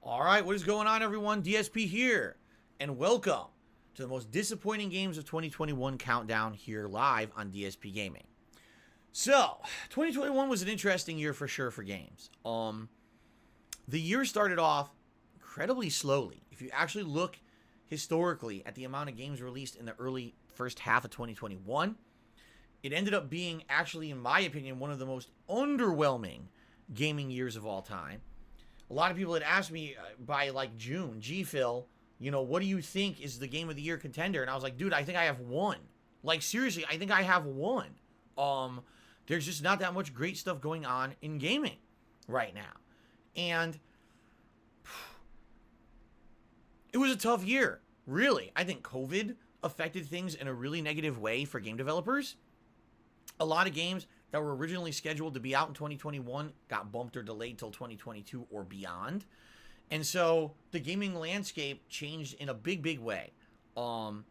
All right, what is going on, everyone? DSP here, and welcome to the most disappointing games of 2021 countdown here live on DSP Gaming. So, 2021 was an interesting year for sure for games. The year started off incredibly slowly. If you actually look historically at the amount of games released in the early first half of 2021, it ended up being actually, in my opinion, one of the most underwhelming gaming years of all time. A lot of people had asked me by like June, gee, Phil, what do you think is the game of the year contender? And I was like, dude, I think I have one. Like, seriously, I think I have one. There's just not that much great stuff going on in gaming right now. And it was a tough year, really. I think COVID affected things in a really negative way for game developers. A lot of games that were originally scheduled to be out in 2021 got bumped or delayed till 2022 or beyond. And so the gaming landscape changed in a big way. And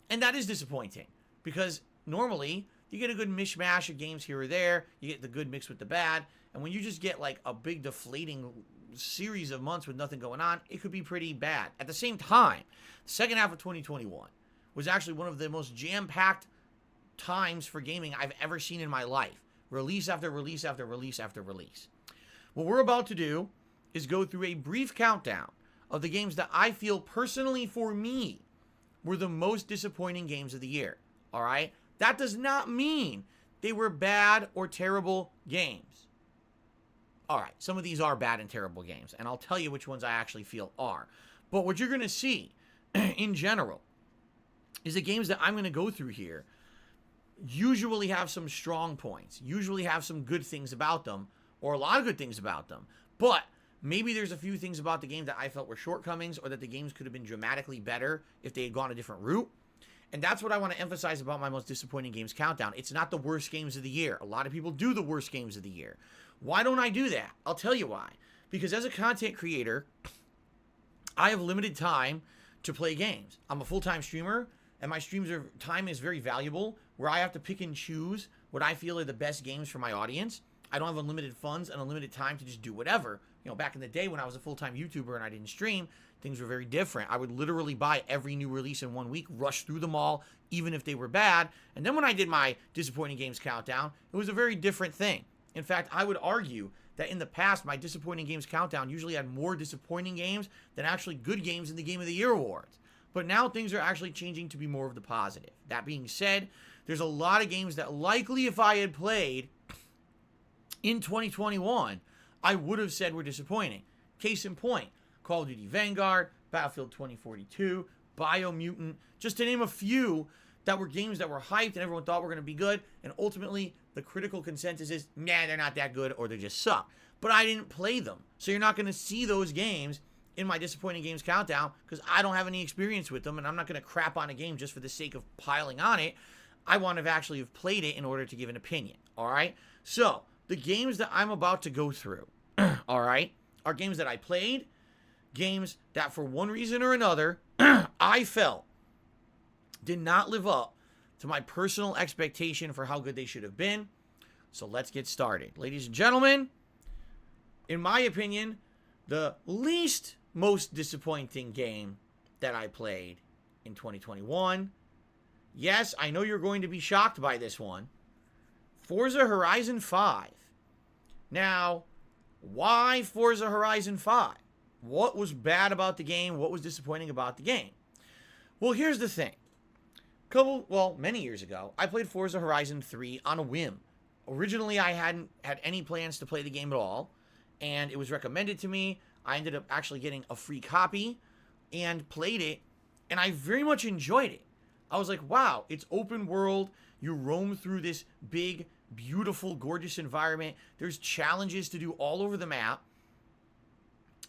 that is disappointing because normally you get a good mishmash of games here or there. You get the good mixed with the bad. And when you just get like a big deflating series of months with nothing going on, it could be pretty bad. At the same time, the second half of 2021 was actually one of the most jam-packed times for gaming I've ever seen in my life. Release after release after release after release. What we're about to do is go through a brief countdown of the games that I feel personally for me were the most disappointing games of the year. All right? That does not mean they were bad or terrible games. All right, some of these are bad and terrible games, and I'll tell you which ones I actually feel are. But what you're going to see in general is the games that I'm going to go through here usually have some strong points, usually have some good things about them, or a lot of good things about them. But maybe there's a few things about the game that I felt were shortcomings, or that the games could have been dramatically better if they had gone a different route. And that's what I want to emphasize about my most disappointing games countdown. It's not the worst games of the year. A lot of people do the worst games of the year. Why don't I do that? I'll tell you why. Because as a content creator, I have limited time to play games. I'm a full-time streamer, and my time is very valuable, where I have to pick and choose what I feel are the best games for my audience. I don't have unlimited funds and unlimited time to just do whatever. Back in the day when I was a full-time YouTuber and I didn't stream, things were very different. I would literally buy every new release in 1 week, rush through them all, even if they were bad. And then when I did my disappointing games countdown, it was a very different thing. In fact, I would argue that in the past, my disappointing games countdown usually had more disappointing games than actually good games in the Game of the Year awards. But now things are actually changing to be more of the positive. That being said, there's a lot of games that likely if I had played in 2021, I would have said were disappointing. Case in point, Call of Duty Vanguard, Battlefield 2042, Biomutant, just to name a few that were games that were hyped and everyone thought were going to be good, and ultimately the critical consensus is, nah, they're not that good or they just suck. But I didn't play them, so you're not going to see those games in my disappointing games countdown because I don't have any experience with them, and I'm not going to crap on a game just for the sake of piling on it. I want to actually have played it in order to give an opinion, all right? So, the games that I'm about to go through, all right, are games that I played, games that for one reason or another, I felt did not live up to my personal expectation for how good they should have been. So let's get started. Ladies and gentlemen, in my opinion, the least most disappointing game that I played in 2021. Yes, I know you're going to be shocked by this one. Forza Horizon 5. Now, why Forza Horizon 5? What was bad about the game? What was disappointing about the game? Well, here's the thing. Many years ago, I played Forza Horizon 3 on a whim. Originally, I hadn't had any plans to play the game at all, and it was recommended to me. I ended up actually getting a free copy and played it, and I very much enjoyed it. I was like, wow, it's open world. You roam through this big, beautiful, gorgeous environment. There's challenges to do all over the map.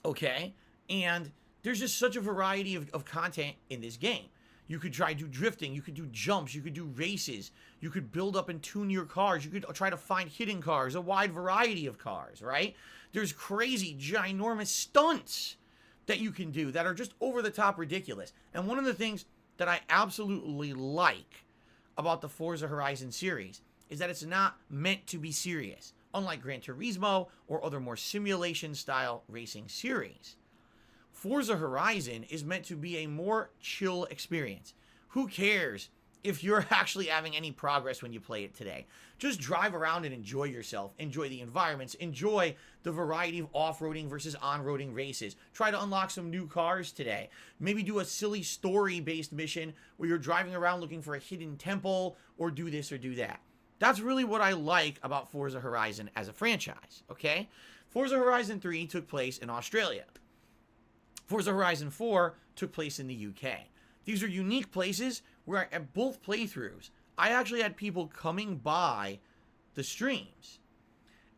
Okay? And there's just such a variety of content in this game. You could try to do drifting. You could do jumps. You could do races. You could build up and tune your cars. You could try to find hidden cars, a wide variety of cars, right? There's crazy, ginormous stunts that you can do that are just over the top ridiculous. And one of the things that I absolutely like about the Forza Horizon series is that it's not meant to be serious, unlike Gran Turismo or other more simulation-style racing series. Forza Horizon is meant to be a more chill experience. Who cares if you're actually having any progress when you play it today? Just drive around and enjoy yourself. Enjoy the environments. Enjoy the variety of off-roading versus on-roading races. Try to unlock some new cars today. Maybe do a silly story-based mission where you're driving around looking for a hidden temple, or do this or do that. That's really what I like about Forza Horizon as a franchise, okay? Forza Horizon 3 took place in Australia. Forza Horizon 4 took place in the UK. These are unique places where at both playthroughs, I actually had people coming by the streams.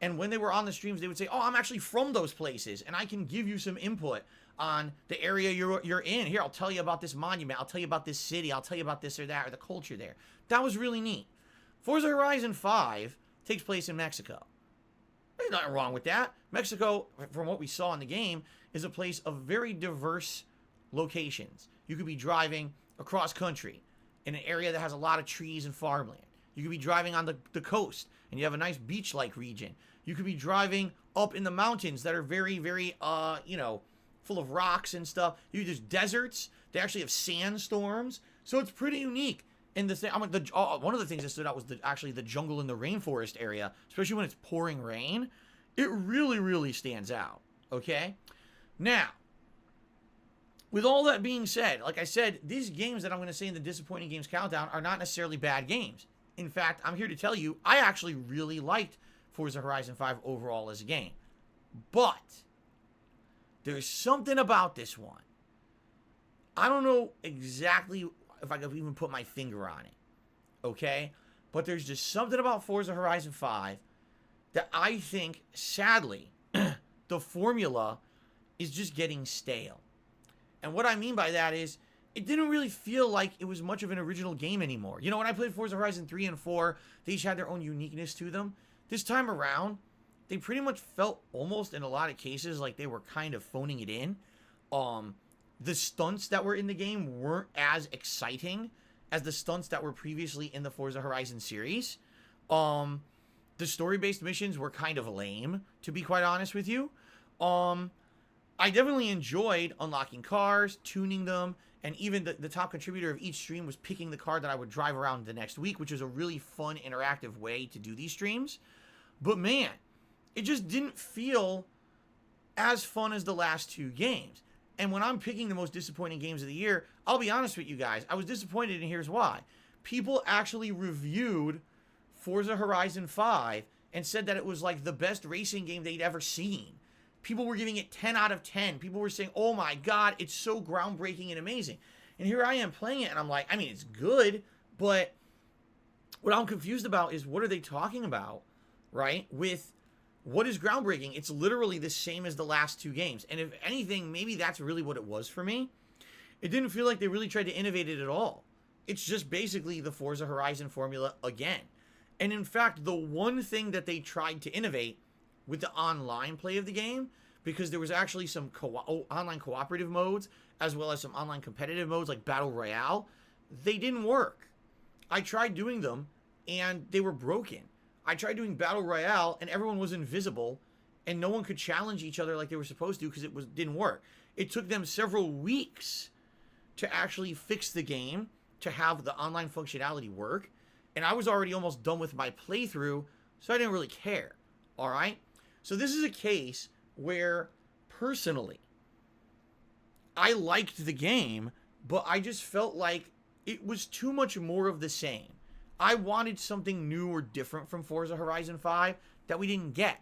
And when they were on the streams, they would say, oh, I'm actually from those places, and I can give you some input on the area you're in. Here, I'll tell you about this monument. I'll tell you about this city. I'll tell you about this or that, or the culture there. That was really neat. Forza Horizon 5 takes place in Mexico. There's nothing wrong with that. Mexico, from what we saw in the game, is a place of very diverse locations. You could be driving across country in an area that has a lot of trees and farmland. You could be driving on the coast, and you have a nice beach-like region. You could be driving up in the mountains that are very, very, full of rocks and stuff. There's deserts. They actually have sandstorms. So it's pretty unique. And the thing, one of the things that stood out was actually the jungle in the rainforest area, especially when it's pouring rain. It really, really stands out. Okay? Now, with all that being said, like I said, these games that I'm going to say in the Disappointing Games Countdown are not necessarily bad games. In fact, I'm here to tell you, I actually really liked Forza Horizon 5 overall as a game. But there's something about this one. I don't know exactly if I could even put my finger on it. Okay? But there's just something about Forza Horizon 5 that I think, sadly, the formula is just getting stale. And what I mean by that is, it didn't really feel like it was much of an original game anymore. You know, when I played Forza Horizon 3 and 4, they each had their own uniqueness to them. This time around, they pretty much felt almost in a lot of cases like they were kind of phoning it in. The stunts that were in the game weren't as exciting as the stunts that were previously in the Forza Horizon series. The story-based missions were kind of lame, to be quite honest with you. I definitely enjoyed unlocking cars, tuning them, and even the top contributor of each stream was picking the car that I would drive around the next week, which was a really fun, interactive way to do these streams. But man, it just didn't feel as fun as the last two games. And when I'm picking the most disappointing games of the year, I'll be honest with you guys, I was disappointed, and here's why. People actually reviewed Forza Horizon 5 and said that it was like the best racing game they'd ever seen. People were giving it 10 out of 10. People were saying, oh my God, it's so groundbreaking and amazing. And here I am playing it, and I'm like, I mean, it's good, but what I'm confused about is what are they talking about, right? With what is groundbreaking? It's literally the same as the last two games. And if anything, maybe that's really what it was for me. It didn't feel like they really tried to innovate it at all. It's just basically the Forza Horizon formula again. And in fact, the one thing that they tried to innovate with the online play of the game, because there was actually some online cooperative modes, as well as some online competitive modes like Battle Royale, they didn't work. I tried doing them, and they were broken. I tried doing Battle Royale, and everyone was invisible, and no one could challenge each other like they were supposed to because it didn't work. It took them several weeks to actually fix the game, to have the online functionality work, and I was already almost done with my playthrough, so I didn't really care. All right? So this is a case where, personally, I liked the game, but I just felt like it was too much more of the same. I wanted something new or different from Forza Horizon 5 that we didn't get.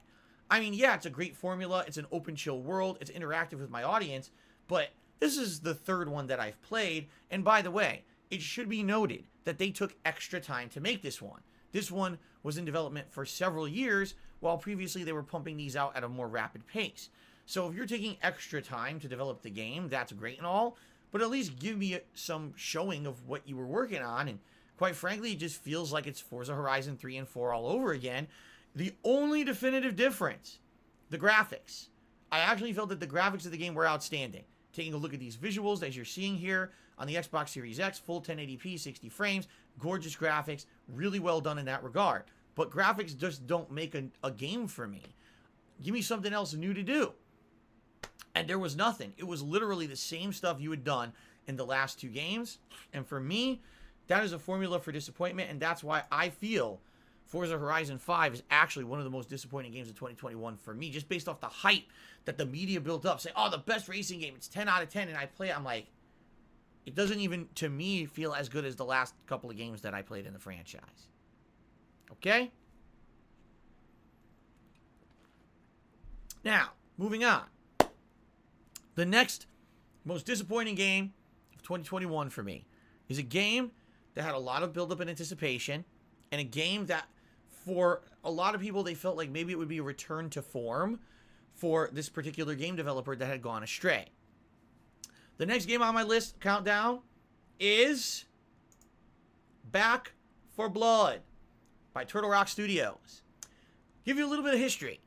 I mean, yeah, it's a great formula. It's an open chill world. It's interactive with my audience, but this is the third one that I've played. And by the way, it should be noted that they took extra time to make this one. This one was in development for several years, while previously they were pumping these out at a more rapid pace. So if you're taking extra time to develop the game, that's great and all, but at least give me some showing of what you were working on. And quite frankly, it just feels like it's Forza Horizon 3 and 4 all over again. The only definitive difference, the graphics. I actually felt that the graphics of the game were outstanding. Taking a look at these visuals, as you're seeing here on the Xbox Series X, full 1080p, 60 frames, gorgeous graphics, really well done in that regard. But graphics just don't make a game for me. Give me something else new to do. And there was nothing. It was literally the same stuff you had done in the last 2 games. And for me, that is a formula for disappointment. And that's why I feel Forza Horizon 5 is actually one of the most disappointing games of 2021 for me. Just based off the hype that the media built up. Saying, oh, the best racing game. It's 10 out of 10. And I play it. I'm like, it doesn't even, to me, feel as good as the last couple of games that I played in the franchise. Okay? Now, moving on. The next most disappointing game of 2021 for me is a game that had a lot of buildup and anticipation, and a game that, for a lot of people, they felt like maybe it would be a return to form for this particular game developer that had gone astray. The next game on my list countdown is Back 4 Blood by Turtle Rock Studios. Give you a little bit of history.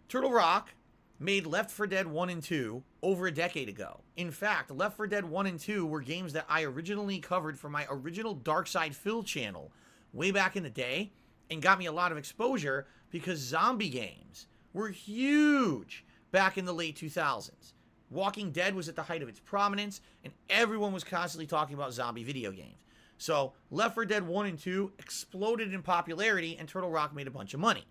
Turtle Rock made Left 4 Dead 1 and 2 over a decade ago. In fact, Left 4 Dead 1 and 2 were games that I originally covered for my original Dark Side Phil channel way back in the day, and got me a lot of exposure because zombie games were huge back in the late 2000s. Walking Dead was at the height of its prominence, and everyone was constantly talking about zombie video games. So Left 4 Dead 1 and 2 exploded in popularity, and Turtle Rock made a bunch of money.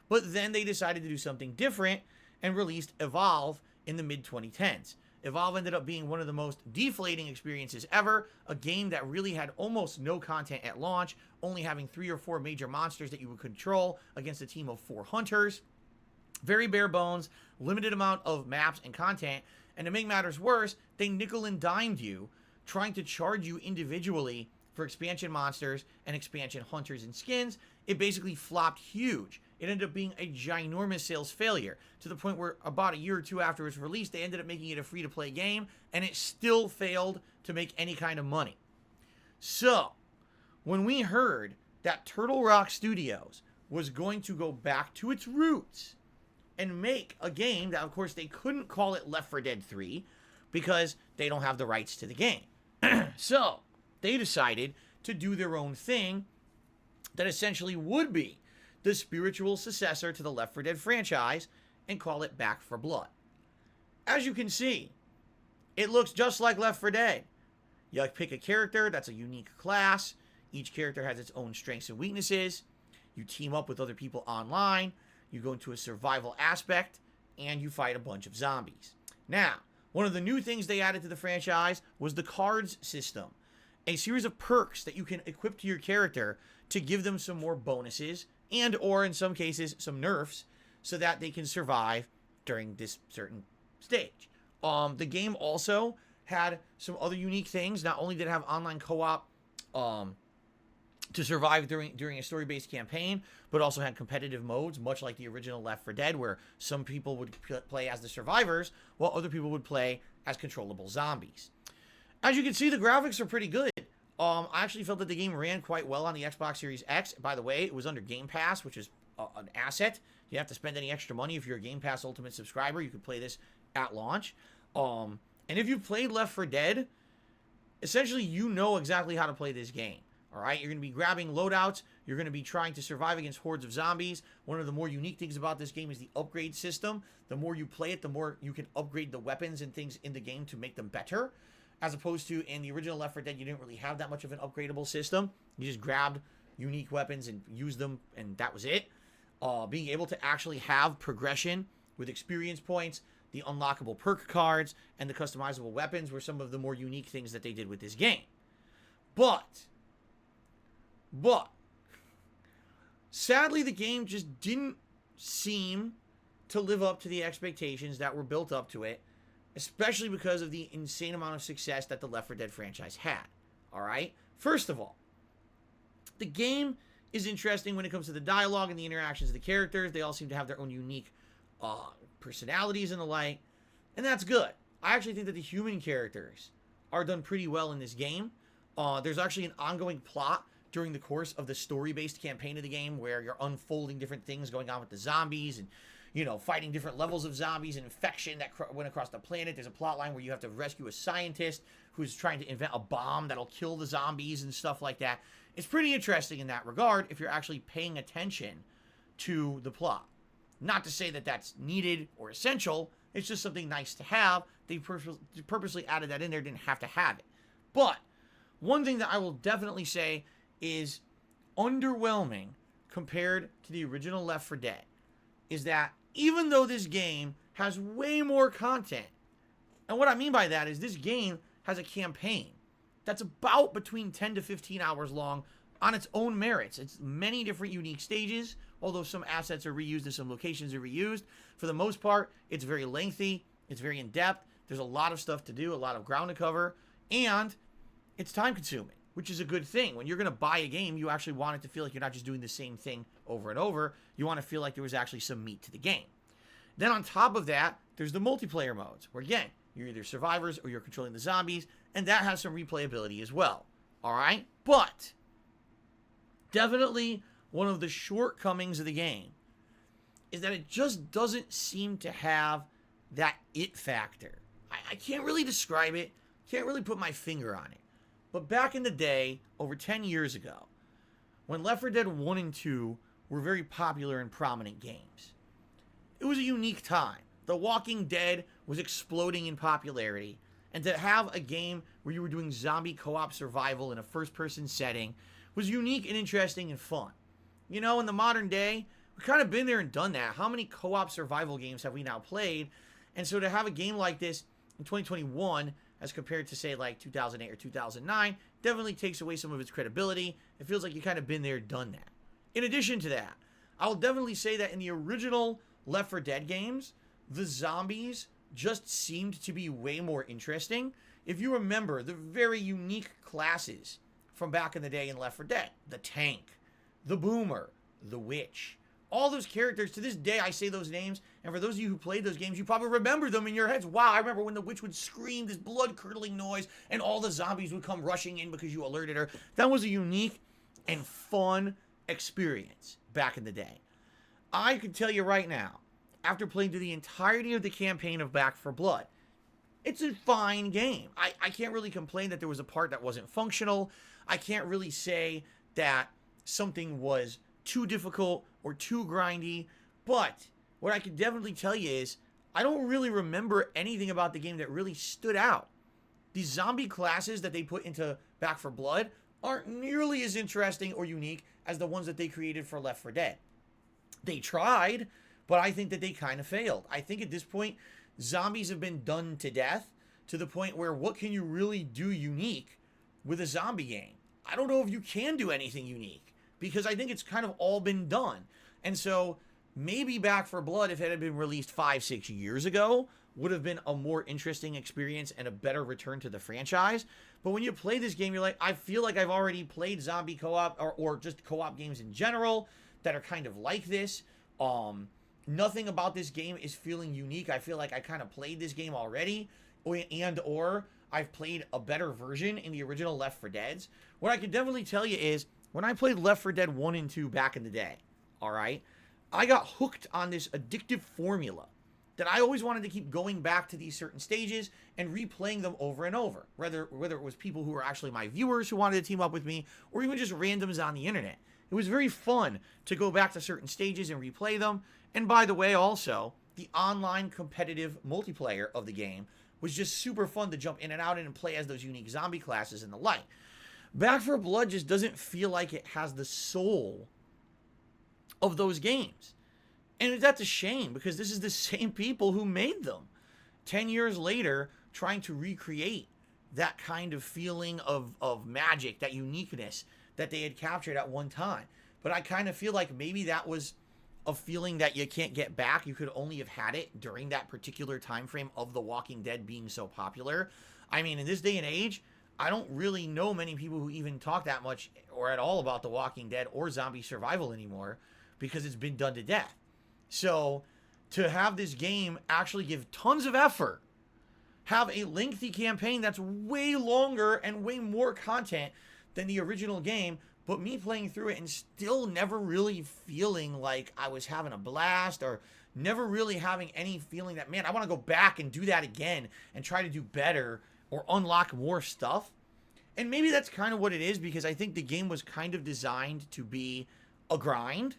But then they decided to do something different and released Evolve in the mid-2010s. Evolve ended up being one of the most deflating experiences ever, a game that really had almost no content at launch, only having 3 or 4 major monsters that you would control against a team of 4 hunters. Very bare bones, limited amount of maps and content, and to make matters worse, they nickel and dimed you, trying to charge you individually for expansion monsters and expansion hunters and skins. It basically flopped huge. It ended up being a ginormous sales failure, to the point where about a year or 2 after its release, they ended up making it a free-to-play game, and it still failed to make any kind of money. So, when we heard that Turtle Rock Studios was going to go back to its roots and make a game that, of course, they couldn't call it Left 4 Dead 3 because they don't have the rights to the game. So, they decided to do their own thing that essentially would be the spiritual successor to the Left 4 Dead franchise and call it Back 4 Blood. As you can see, it looks just like Left 4 Dead. You pick a character that's a unique class. Each character has its own strengths and weaknesses. You team up with other people online. You go into a survival aspect, and you fight a bunch of zombies. Now, one of the new things they added to the franchise was the cards system. A series of perks that you can equip to your character to give them some more bonuses and or in some cases some nerfs so that they can survive during this certain stage. The game also had some other unique things. Not only did it have online co-op to survive during a story-based campaign, but also had competitive modes, much like the original Left 4 Dead, where some people would play as the survivors while other people would play as controllable zombies. As you can see, the graphics are pretty good. I actually felt that the game ran quite well on the Xbox Series X. By the way, it was under Game Pass, which is an asset. You have to spend any extra money. If you're a Game Pass Ultimate subscriber, you could play this at launch. And if you played Left 4 Dead, essentially you know exactly how to play this game. All right, you're going to be grabbing loadouts. You're going to be trying to survive against hordes of zombies. One of the more unique things about this game is the upgrade system. The more you play it, the more you can upgrade the weapons and things in the game to make them better. As opposed to in the original Left 4 Dead, you didn't really have that much of an upgradable system. You just grabbed unique weapons and used them, and that was it. Being able to actually have progression with experience points, the unlockable perk cards, and the customizable weapons were some of the more unique things that they did with this game. But, sadly, the game just didn't seem to live up to the expectations that were built up to it, especially because of the insane amount of success that the Left 4 Dead franchise had. All right? First of all, the game is interesting when it comes to the dialogue and the interactions of the characters. They all seem to have their own unique personalities and the like, and that's good. I actually think that the human characters are done pretty well in this game. There's actually an ongoing plot during the course of the story-based campaign of the game where you're unfolding different things going on with the zombies and, you know, fighting different levels of zombies and infection that went across the planet. There's a plot line where you have to rescue a scientist who's trying to invent a bomb that'll kill the zombies and stuff like that. It's pretty interesting in that regard if you're actually paying attention to the plot. Not to say that that's needed or essential. It's just something nice to have. They purposely added that in there, didn't have to have it. But one thing that I will definitely say is underwhelming compared to the original Left 4 Dead is that even though this game has way more content, and what I mean by that is this game has a campaign that's about between 10 to 15 hours long on its own merits. It's many different unique stages, although some assets are reused and some locations are reused. For the most part, it's very lengthy, it's very in-depth, there's a lot of stuff to do, a lot of ground to cover, and it's time-consuming, which is a good thing. When you're going to buy a game, you actually want it to feel like you're not just doing the same thing over and over. You want to feel like there was actually some meat to the game. Then on top of that, there's the multiplayer modes, where again, you're either survivors or you're controlling the zombies, and that has some replayability as well. All right? But definitely one of the shortcomings of the game is that it just doesn't seem to have that it factor. I can't really describe it, can't really put my finger on it. But back in the day, over 10 years ago, when Left 4 Dead 1 and 2 were very popular and prominent games, it was a unique time. The Walking Dead was exploding in popularity, and to have a game where you were doing zombie co-op survival in a first-person setting was unique and interesting and fun. You know, in the modern day, we've kind of been there and done that. How many co-op survival games have we now played? And so to have a game like this in 2021, as compared to, say, like 2008 or 2009, definitely takes away some of its credibility. It feels like you kind of been there, done that. In addition to that, I'll definitely say that in the original Left 4 Dead games, the zombies just seemed to be way more interesting. If you remember the very unique classes from back in the day in Left 4 Dead, the tank, the boomer, the witch, all those characters, to this day I say those names, and for those of you who played those games, you probably remember them in your heads. Wow, I remember when the witch would scream this blood-curdling noise, and all the zombies would come rushing in because you alerted her. That was a unique and fun experience back in the day. I can tell you right now, after playing through the entirety of the campaign of Back 4 Blood, it's a fine game. I can't really complain that there was a part that wasn't functional. I can't really say that something was too difficult or too grindy, but what I can definitely tell you is I don't really remember anything about the game that really stood out. These zombie classes that they put into Back 4 Blood aren't nearly as interesting or unique as the ones that they created for Left 4 Dead. They tried, but I think that they kind of failed. I think at this point, zombies have been done to death to the point where what can you really do unique with a zombie game? I don't know if you can do anything unique because I think it's kind of all been done. And so maybe Back 4 Blood, if it had been released 5-6 years ago, would have been a more interesting experience and a better return to the franchise. But when you play this game, you're like, I feel like I've already played zombie co-op or just co-op games in general that are kind of like this. Nothing about this game is feeling unique. I feel like I kind of played this game already, or I've played a better version in the original Left 4 Deads. What I can definitely tell you is, when I played Left 4 Dead 1 and 2 back in the day, all right, I got hooked on this addictive formula that I always wanted to keep going back to these certain stages and replaying them over and over, whether it was people who were actually my viewers who wanted to team up with me, or even just randoms on the internet. It was very fun to go back to certain stages and replay them. And by the way, also, the online competitive multiplayer of the game was just super fun to jump in and out and play as those unique zombie classes and the like. Back 4 Blood just doesn't feel like it has the soul of those games. And that's a shame, because this is the same people who made them. 10 years later, trying to recreate that kind of feeling of magic, that uniqueness that they had captured at one time. But I kind of feel like maybe that was a feeling that you can't get back. You could only have had it during that particular time frame of The Walking Dead being so popular. I mean, in this day and age, I don't really know many people who even talk that much or at all about The Walking Dead or zombie survival anymore, because it's been done to death. So to have this game actually give tons of effort, have a lengthy campaign that's way longer and way more content than the original game, but me playing through it and still never really feeling like I was having a blast, or never really having any feeling that, man, I want to go back and do that again and try to do better or unlock more stuff. And maybe that's kind of what it is, because I think the game was kind of designed to be a grind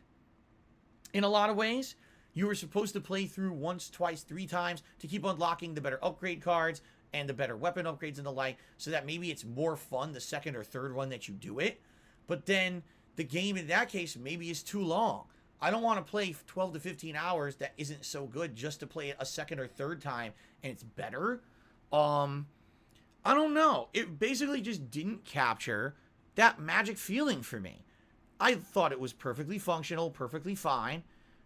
in a lot of ways. You were supposed to play through once, twice, 3 times to keep unlocking the better upgrade cards and the better weapon upgrades and the like, so that maybe it's more fun the second or third run that you do it. But then the game in that case maybe is too long. I don't want to play 12 to 15 hours that isn't so good just to play it a second or third time and it's better. I don't know. It basically just didn't capture that magic feeling for me. I thought it was perfectly functional, perfectly fine,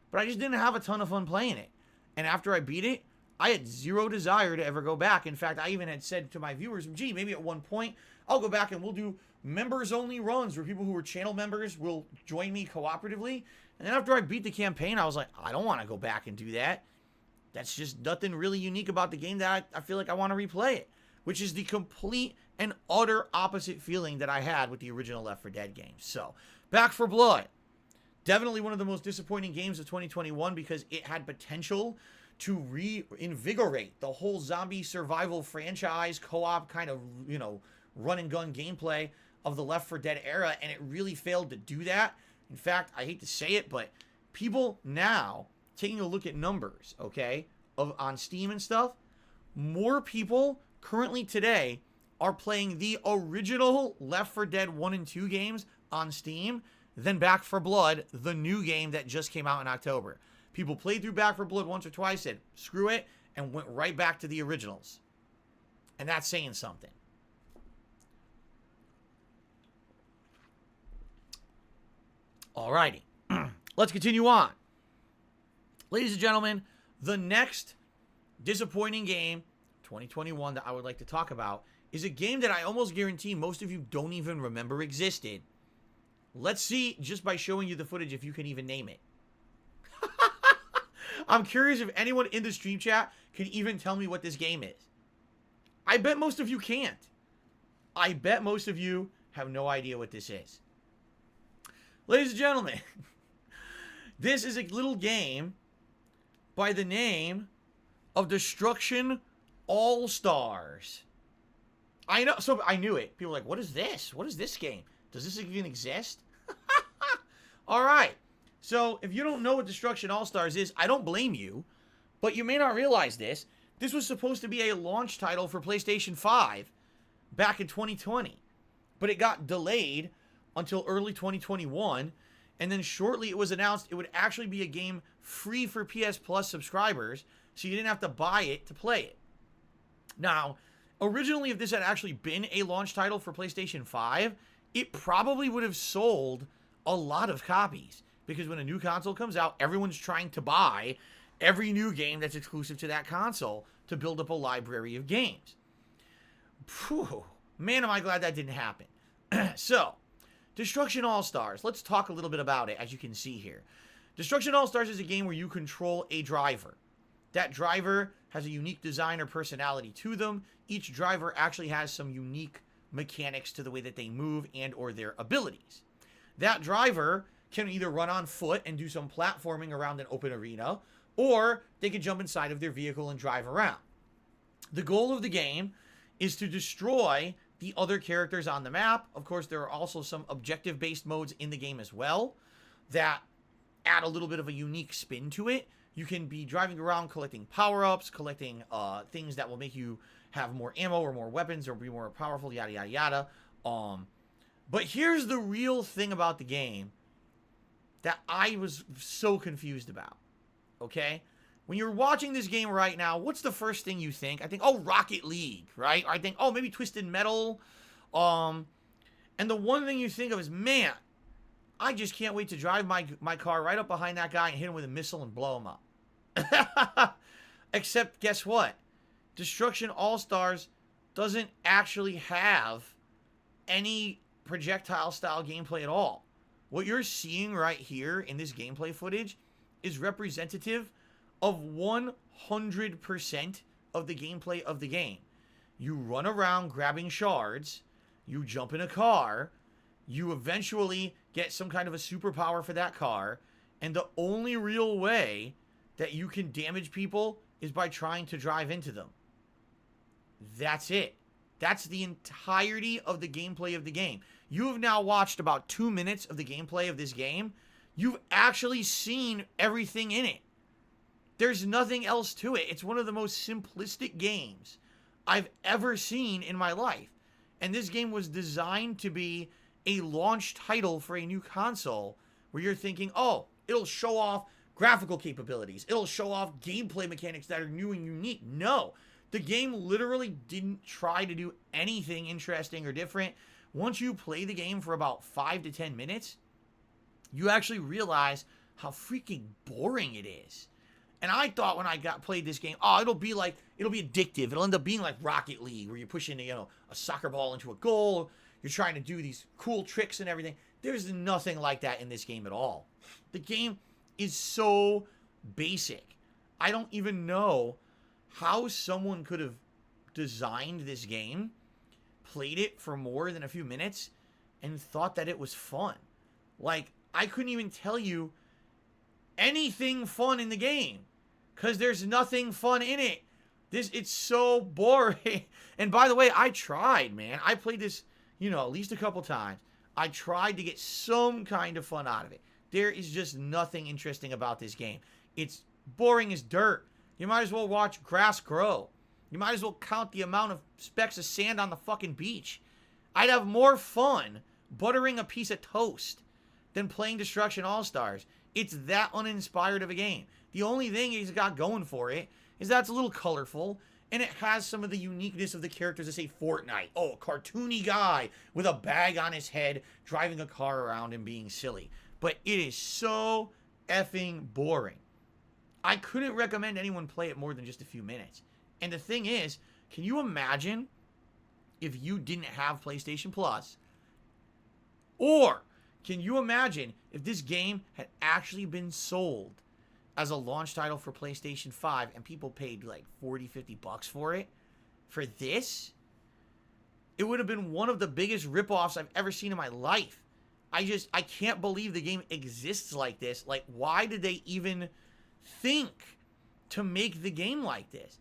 but I just didn't have a ton of fun playing it. And after I beat it, I had zero desire to ever go back. In fact, I even had said to my viewers, gee, maybe at one point I'll go back and we'll do members-only runs where people who are channel members will join me cooperatively. And then after I beat the campaign, I was like, I don't want to go back and do that. That's just nothing really unique about the game that I feel like I want to replay it, which is the complete and utter opposite feeling that I had with the original Left 4 Dead games. So, Back 4 Blood. Definitely one of the most disappointing games of 2021 because it had potential to reinvigorate the whole zombie survival franchise, co-op kind of, run and gun gameplay of the Left 4 Dead era, and it really failed to do that. In fact, I hate to say it, but people now, taking a look at numbers, okay, on Steam and stuff, more people currently today are playing the original Left 4 Dead 1 and 2 games on Steam than Back 4 Blood, the new game that just came out in October. People played through Back 4 Blood once or twice, said, screw it, and went right back to the originals. And that's saying something. Alrighty. Let's continue on. Ladies and gentlemen, the next disappointing game, 2021, that I would like to talk about is a game that I almost guarantee most of you don't even remember existed. Let's see, just by showing you the footage, if you can even name it. I'm curious if anyone in the stream chat can even tell me what this game is. I bet most of you can't. I bet most of you have no idea what this is. Ladies and gentlemen, this is a little game by the name of Destruction All-Stars. I know, so I knew it. People are like, what is this? What is this game? Does this even exist? All right. So, if you don't know what Destruction All-Stars is, I don't blame you, but you may not realize this. This was supposed to be a launch title for PlayStation 5 back in 2020, but it got delayed until early 2021, and then shortly it was announced it would actually be a game free for PS Plus subscribers, so you didn't have to buy it to play it. Now, originally, if this had actually been a launch title for PlayStation 5, it probably would have sold a lot of copies. Because when a new console comes out, everyone's trying to buy every new game that's exclusive to that console to build up a library of games. Phew, man, am I glad that didn't happen. So, Destruction All-Stars. Let's talk a little bit about it, as you can see here. Destruction All-Stars is a game where you control a driver. That driver has a unique design or personality to them. Each driver actually has some unique mechanics to the way that they move and or their abilities. That driver can either run on foot and do some platforming around an open arena, or they can jump inside of their vehicle and drive around. The goal of the game is to destroy the other characters on the map. Of course, there are also some objective-based modes in the game as well that add a little bit of a unique spin to it. You can be driving around collecting power-ups, collecting things that will make you have more ammo or more weapons or be more powerful, yada, yada, yada. But here's the real thing about the game that I was so confused about, okay? When you're watching this game right now, what's the first thing you think? I think, oh, Rocket League, right? Or I think, oh, maybe Twisted Metal. And the one thing you think of is, man, I just can't wait to drive my car right up behind that guy and hit him with a missile and blow him up. Except, guess what? Destruction All-Stars doesn't actually have any projectile-style gameplay at all. What you're seeing right here in this gameplay footage is representative of 100% of the gameplay of the game. You run around grabbing shards, you jump in a car, you eventually get some kind of a superpower for that car, and the only real way that you can damage people is by trying to drive into them. That's it. That's the entirety of the gameplay of the game. You have now watched about 2 minutes of the gameplay of this game. You've actually seen everything in it. There's nothing else to it. It's one of the most simplistic games I've ever seen in my life. And this game was designed to be a launch title for a new console where you're thinking, oh, it'll show off graphical capabilities. It'll show off gameplay mechanics that are new and unique. No, the game literally didn't try to do anything interesting or different. Once you play the game for about 5 to 10 minutes, you actually realize how freaking boring it is. And I thought when I played this game, oh, it'll be addictive. It'll end up being like Rocket League, where you're pushing, a soccer ball into a goal. You're trying to do these cool tricks and everything. There's nothing like that in this game at all. The game is so basic. I don't even know how someone could have designed this game, played it for more than a few minutes, and thought that it was fun. Like, I couldn't even tell you anything fun in the game, because there's nothing fun in it. It's so boring. And by the way, I tried, man. I played this, at least a couple times. I tried to get some kind of fun out of it. There is just nothing interesting about this game. It's boring as dirt. You might as well watch grass grow. You might as well count the amount of specks of sand on the fucking beach. I'd have more fun buttering a piece of toast than playing Destruction All-Stars. It's that uninspired of a game. The only thing he's got going for it is that it's a little colorful, and it has some of the uniqueness of the characters that say Fortnite. Oh, a cartoony guy with a bag on his head driving a car around and being silly. But it is so effing boring. I couldn't recommend anyone play it more than just a few minutes. And the thing is, can you imagine if you didn't have PlayStation Plus? Or can you imagine if this game had actually been sold as a launch title for PlayStation 5 and people paid like 40, 50 bucks for it? For this? It would have been one of the biggest ripoffs I've ever seen in my life. I can't believe the game exists like this. Like, why did they even think to make the game like this?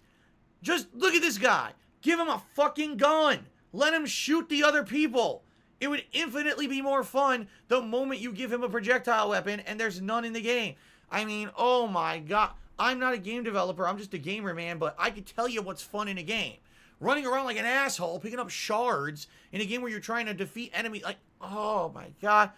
Just look at this guy. Give him a fucking gun. Let him shoot the other people. It would infinitely be more fun the moment you give him a projectile weapon and there's none in the game. I mean, oh my god. I'm not a game developer. I'm just a gamer, man. But I can tell you what's fun in a game. Running around like an asshole, picking up shards in a game where you're trying to defeat enemies. Like, oh my god.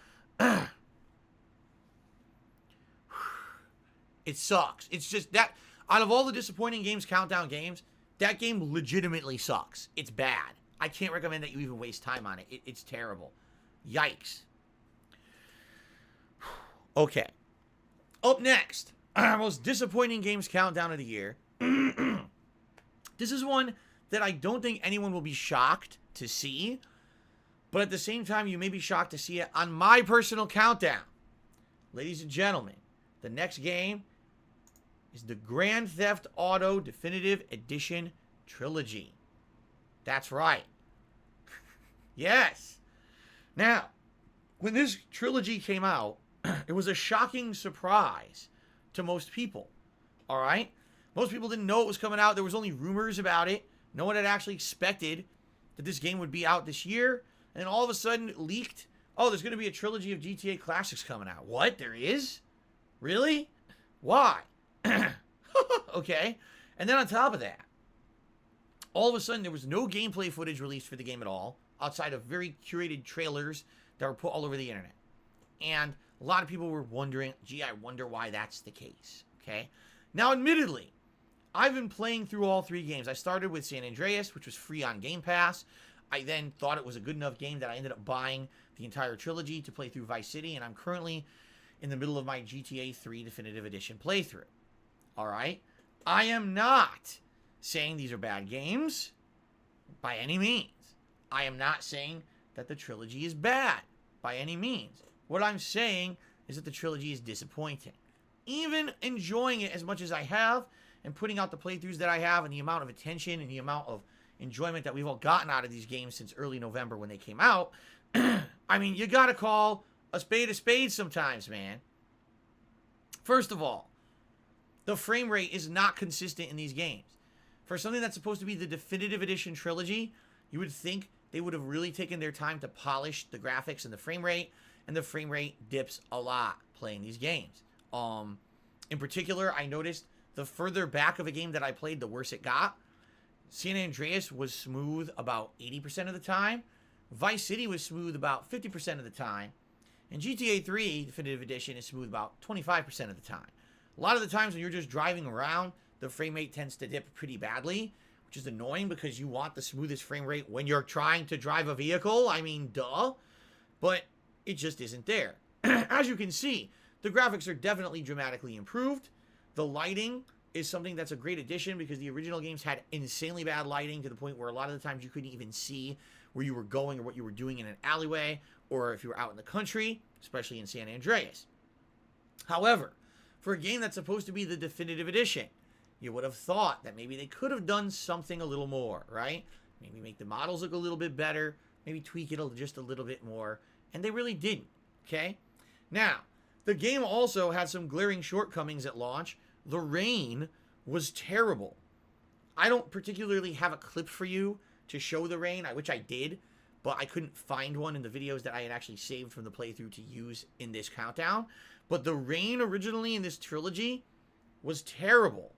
It sucks. It's just that, out of all the disappointing games, Countdown games, that game legitimately sucks. It's bad. I can't recommend that you even waste time on it. It's terrible. Yikes. Okay. Up next, our most disappointing games countdown of the year. This is one that I don't think anyone will be shocked to see, but at the same time, you may be shocked to see it on my personal countdown. Ladies and gentlemen, the next game is the Grand Theft Auto Definitive Edition Trilogy. That's right. Yes. Now, when this trilogy came out, it was a shocking surprise to most people. All right? Most people didn't know it was coming out. There was only rumors about it. No one had actually expected that this game would be out this year. And then all of a sudden it leaked. Oh, there's going to be a trilogy of GTA classics coming out. What? There is? Really? Why? Okay. And then on top of that, all of a sudden there was no gameplay footage released for the game at all, outside of very curated trailers that were put all over the internet. And a lot of people were wondering, gee, I wonder why that's the case. Okay. Now, admittedly, I've been playing through all three games. I started with San Andreas, which was free on Game Pass. I then thought it was a good enough game that I ended up buying the entire trilogy to play through Vice City, and I'm currently in the middle of my GTA 3 Definitive Edition playthrough. All right? I am not saying these are bad games by any means. I am not saying that the trilogy is bad by any means. What I'm saying is that the trilogy is disappointing. Even enjoying it as much as I have and putting out the playthroughs that I have and the amount of attention and the amount of enjoyment that we've all gotten out of these games since early November when they came out, I mean, you gotta call a spade sometimes, man. First of all, the frame rate is not consistent in these games. For something that's supposed to be the Definitive Edition trilogy, you would think they would have really taken their time to polish the graphics and the frame rate dips a lot playing these games. In particular, I noticed the further back of a game that I played, the worse it got. San Andreas was smooth about 80% of the time. Vice City was smooth about 50% of the time. And GTA 3 Definitive Edition is smooth about 25% of the time. A lot of the times when you're just driving around, the frame rate tends to dip pretty badly, which is annoying because you want the smoothest frame rate when you're trying to drive a vehicle. I mean, duh. But it just isn't there. As you can see, the graphics are definitely dramatically improved. The lighting is something that's a great addition because the original games had insanely bad lighting to the point where a lot of the times you couldn't even see where you were going or what you were doing in an alleyway or if you were out in the country, especially in San Andreas. However, for a game that's supposed to be the definitive edition, you would have thought that maybe they could have done something a little more, right? Maybe make the models look a little bit better, maybe tweak it just a little bit more, and they really didn't, okay? Now, the game also had some glaring shortcomings at launch. The rain was terrible. I don't particularly have a clip for you to show the rain, which I did, but I couldn't find one in the videos that I had actually saved from the playthrough to use in this countdown. But the rain originally in this trilogy was terrible.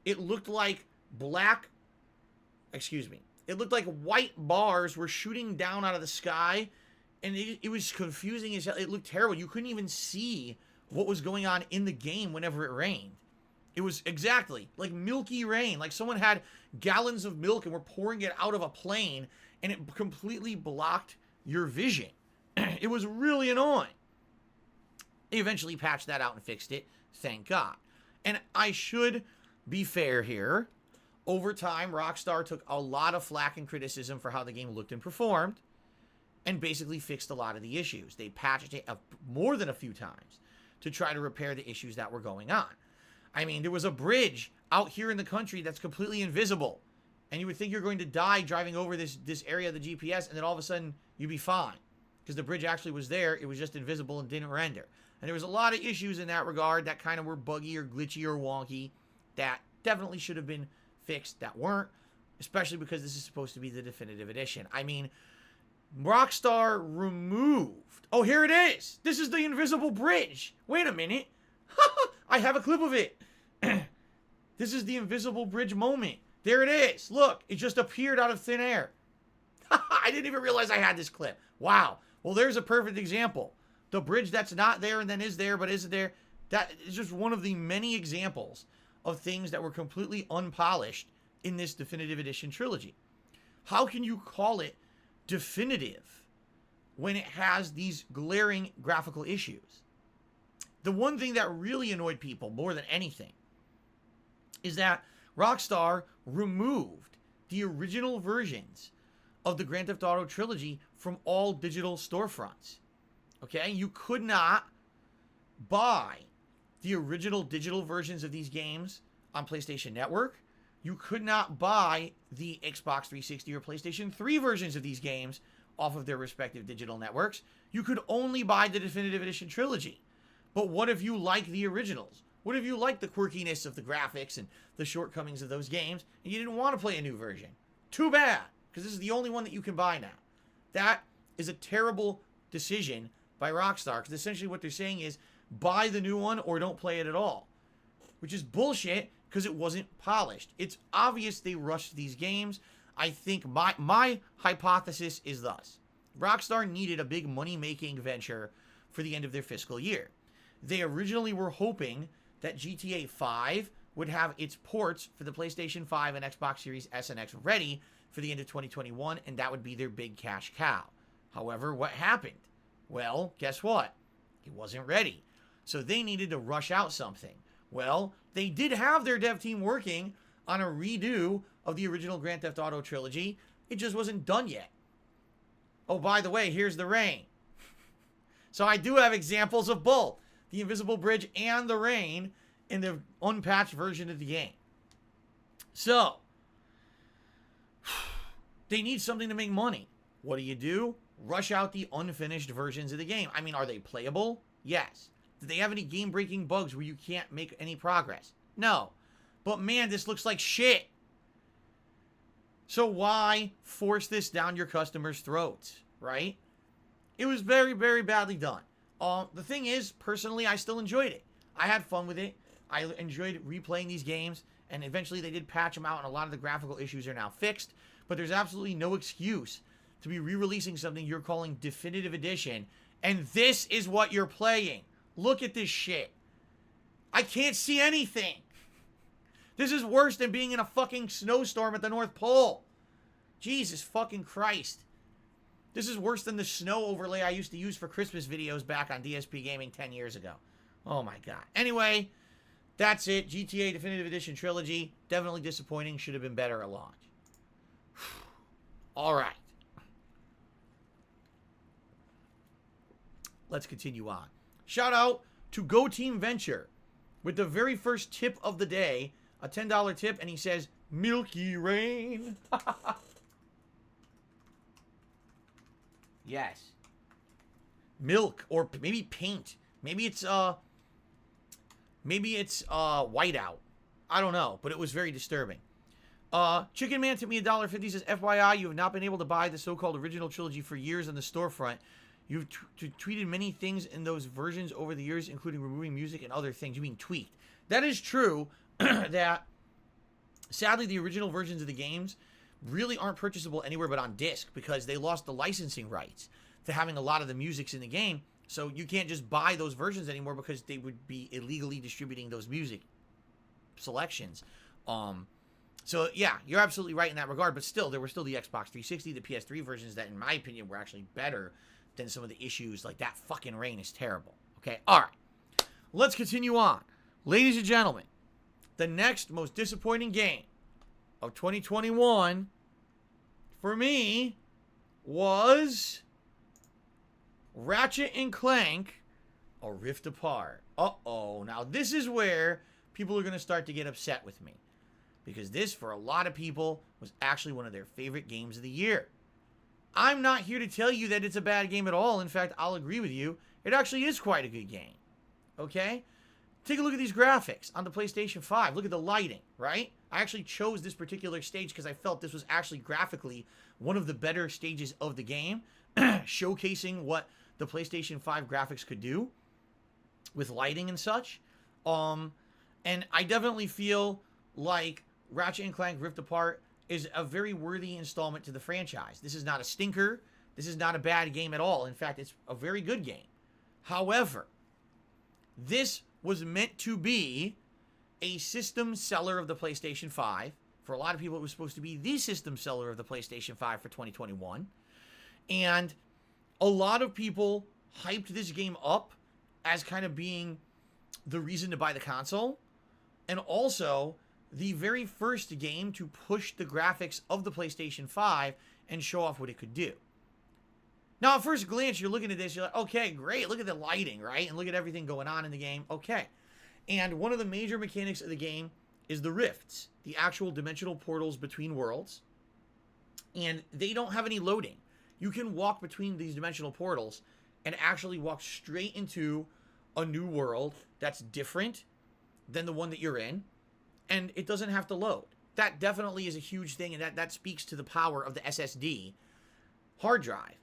It looked like it looked like white bars were shooting down out of the sky, and it was confusing as hell. It looked terrible. You couldn't even see what was going on in the game whenever it rained. It was exactly like milky rain, like someone had gallons of milk and were pouring it out of a plane, and it completely blocked your vision. It was really annoying. They eventually patched that out and fixed it, thank God. And I should be fair here. Over time, Rockstar took a lot of flack and criticism for how the game looked and performed, and basically fixed a lot of the issues. They patched it more than a few times to try to repair the issues that were going on. I mean, there was a bridge out here in the country that's completely invisible, and you would think you're going to die driving over this area of the GPS, and then all of a sudden you'd be fine because the bridge actually was there. It was just invisible and didn't render. And there was a lot of issues in that regard that kind of were buggy or glitchy or wonky that definitely should have been fixed that weren't, especially because this is supposed to be the definitive edition. I mean, Rockstar removed... Oh, here it is! This is the invisible bridge! Wait a minute! I have a clip of it! This is the invisible bridge moment. There it is! Look, it just appeared out of thin air. I didn't even realize I had this clip. Wow. Well, there's a perfect example. The bridge that's not there and then is there but isn't there. That is just one of the many examples of things that were completely unpolished in this definitive edition trilogy. How can you call it definitive when it has these glaring graphical issues? The one thing that really annoyed people more than anything is that Rockstar removed the original versions of the Grand Theft Auto trilogy from all digital storefronts. Okay? You could not buy the original digital versions of these games on PlayStation Network. You could not buy the Xbox 360 or PlayStation 3 versions of these games off of their respective digital networks. You could only buy the Definitive Edition trilogy. But what if you like the originals? What if you like the quirkiness of the graphics and the shortcomings of those games, and you didn't want to play a new version? Too bad, because this is the only one that you can buy now. That is a terrible decision by Rockstar, because essentially what they're saying is, buy the new one or don't play it at all. Which is bullshit, because it wasn't polished. It's obvious they rushed these games. I think my hypothesis is thus. Rockstar needed a big money-making venture for the end of their fiscal year. They originally were hoping that GTA 5 would have its ports for the PlayStation 5 and Xbox Series S and X ready for the end of 2021, and that would be their big cash cow. However, what happened? Well, guess what? It wasn't ready. So they needed to rush out something. Well, they did have their dev team working on a redo of the original Grand Theft Auto trilogy. It just wasn't done yet. Oh, by the way, here's the rain. So I do have examples of both the invisible bridge and the rain in the unpatched version of the game. So, they need something to make money. What do? Rush out the unfinished versions of the game. I mean, are they playable? Yes. Do they have any game-breaking bugs where you can't make any progress? No. But man, this looks like shit. So why force this down your customers' throats, right? It was very, very badly done. The thing is, personally, I still enjoyed it. I had fun with it. I enjoyed replaying these games, and eventually they did patch them out, and a lot of the graphical issues are now fixed. But there's absolutely no excuse to be re-releasing something you're calling Definitive Edition, and this is what you're playing. Look at this shit. I can't see anything. This is worse than being in a fucking snowstorm at the North Pole. Jesus fucking Christ. This is worse than the snow overlay I used to use for Christmas videos back on DSPGaming 10 years ago. Oh my god. Anyway, that's it. GTA Definitive Edition Trilogy. Definitely disappointing. Should have been better at launch. Alright. Let's continue on. Shout out to Go Team Venture with the very first tip of the day. A $10 tip, and he says, Milky Rain. Yes. Milk, or maybe paint. Maybe it's whiteout. I don't know, but it was very disturbing. Chicken Man tipped me $1.50, says, FYI, you have not been able to buy the so-called original trilogy for years on the storefront. You've tweeted many things in those versions over the years, including removing music and other things. You mean tweaked. That is true. That sadly the original versions of the games really aren't purchasable anywhere but on disc, because they lost the licensing rights to having a lot of the musics in the game. So you can't just buy those versions anymore because they would be illegally distributing those music selections. So yeah, you're absolutely right in that regard, but still, there were still the Xbox 360, the PS3 versions that in my opinion were actually better than some of the issues. Like that fucking rain is terrible. Okay, alright. Let's continue on. Ladies and gentlemen, the next most disappointing game of 2021 for me was Ratchet and Clank, A Rift Apart. Uh-oh. Now, this is where people are going to start to get upset with me, because this, for a lot of people, was actually one of their favorite games of the year. I'm not here to tell you that it's a bad game at all. In fact, I'll agree with you. It actually is quite a good game. Okay? Take a look at these graphics on the PlayStation 5. Look at the lighting, right? I actually chose this particular stage because I felt this was actually graphically one of the better stages of the game, showcasing what the PlayStation 5 graphics could do with lighting and such. And I definitely feel like Ratchet and Clank Rift Apart is a very worthy installment to the franchise. This is not a stinker. This is not a bad game at all. In fact, it's a very good game. However, this was meant to be a system seller of the PlayStation 5. For a lot of people, it was supposed to be the system seller of the PlayStation 5 for 2021. And a lot of people hyped this game up as kind of being the reason to buy the console. And also, the very first game to push the graphics of the PlayStation 5 and show off what it could do. Now, at first glance, you're looking at this, you're like, okay, great, look at the lighting, right? And look at everything going on in the game. Okay. And one of the major mechanics of the game is the rifts, the actual dimensional portals between worlds. And they don't have any loading. You can walk between these dimensional portals and actually walk straight into a new world that's different than the one that you're in. And it doesn't have to load. That definitely is a huge thing, and that speaks to the power of the SSD hard drive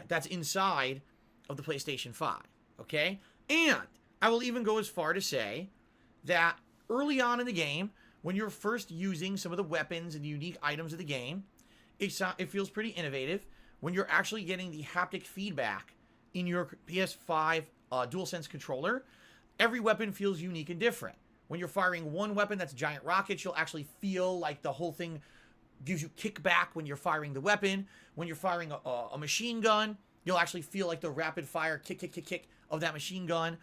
that's inside of the PlayStation 5, okay? And I will even go as far to say that early on in the game, when you're first using some of the weapons and the unique items of the game, it feels pretty innovative. When you're actually getting the haptic feedback in your PS5 DualSense controller, every weapon feels unique and different. When you're firing one weapon that's giant rockets, you'll actually feel like the whole thing gives you kickback when you're firing the weapon. When you're firing a machine gun, you'll actually feel like the rapid fire kick of that machine gun.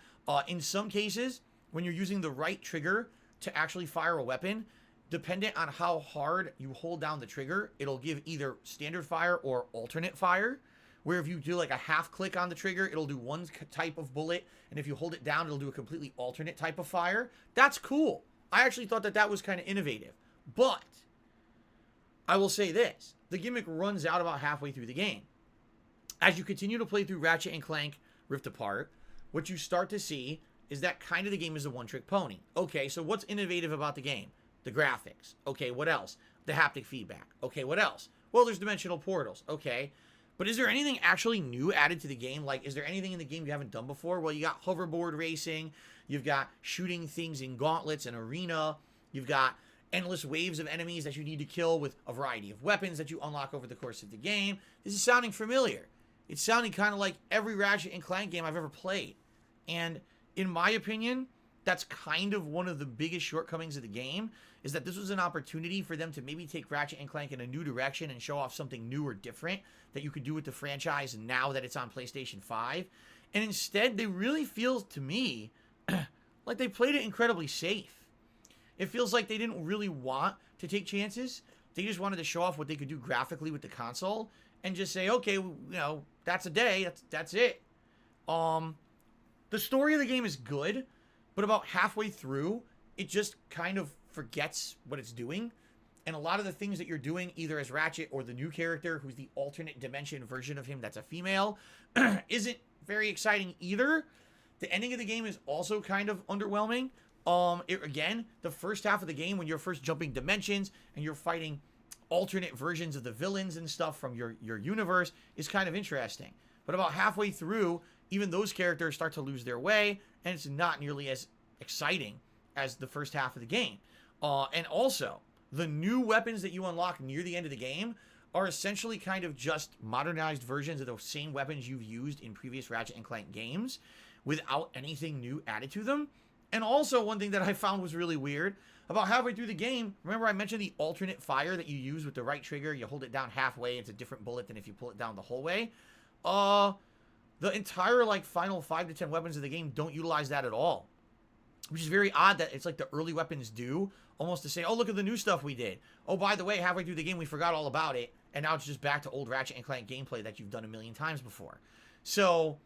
In some cases, when you're using the right trigger to actually fire a weapon, dependent on how hard you hold down the trigger, it'll give either standard fire or alternate fire. Where if you do like a half click on the trigger, it'll do one type of bullet, and if you hold it down, it'll do a completely alternate type of fire. That's cool. I actually thought that was kind of innovative. But I will say this. The gimmick runs out about halfway through the game. As you continue to play through Ratchet and Clank Rift Apart, what you start to see is that kind of the game is a one-trick pony. Okay, so what's innovative about the game? The graphics. Okay, what else? The haptic feedback. Okay, what else? Well, there's dimensional portals. Okay. But is there anything actually new added to the game? Like, is there anything in the game you haven't done before? Well, you got hoverboard racing. You've got shooting things in gauntlets and arena. You've got endless waves of enemies that you need to kill with a variety of weapons that you unlock over the course of the game. This is sounding familiar. It's sounding kind of like every Ratchet and Clank game I've ever played. And in my opinion, that's kind of one of the biggest shortcomings of the game, is that this was an opportunity for them to maybe take Ratchet and Clank in a new direction and show off something new or different that you could do with the franchise now that it's on PlayStation 5. And instead, they really feel to me like they played it incredibly safe. It feels like they didn't really want to take chances. They just wanted to show off what they could do graphically with the console and just say, okay, you know, that's a day. That's it. The story of the game is good, but about halfway through, it just kind of forgets what it's doing. And a lot of the things that you're doing, either as Ratchet or the new character, who's the alternate dimension version of him that's a female, isn't very exciting either. The ending of the game is also kind of underwhelming. Again, the first half of the game, when you're first jumping dimensions and you're fighting alternate versions of the villains and stuff from your universe, is kind of interesting. But about halfway through, even those characters start to lose their way, and it's not nearly as exciting as the first half of the game. And also, the new weapons that you unlock near the end of the game are essentially kind of just modernized versions of those same weapons you've used in previous Ratchet and Clank games without anything new added to them. And also, one thing that I found was really weird, about halfway through the game, remember I mentioned the alternate fire that you use with the right trigger? You hold it down halfway, it's a different bullet than if you pull it down the whole way. The entire, like, final 5 to 10 weapons of the game don't utilize that at all. Which is very odd that it's like the early weapons do, almost to say, oh, look at the new stuff we did. Oh, by the way, halfway through the game, we forgot all about it, and now it's just back to old Ratchet and Clank gameplay that you've done a million times before. So,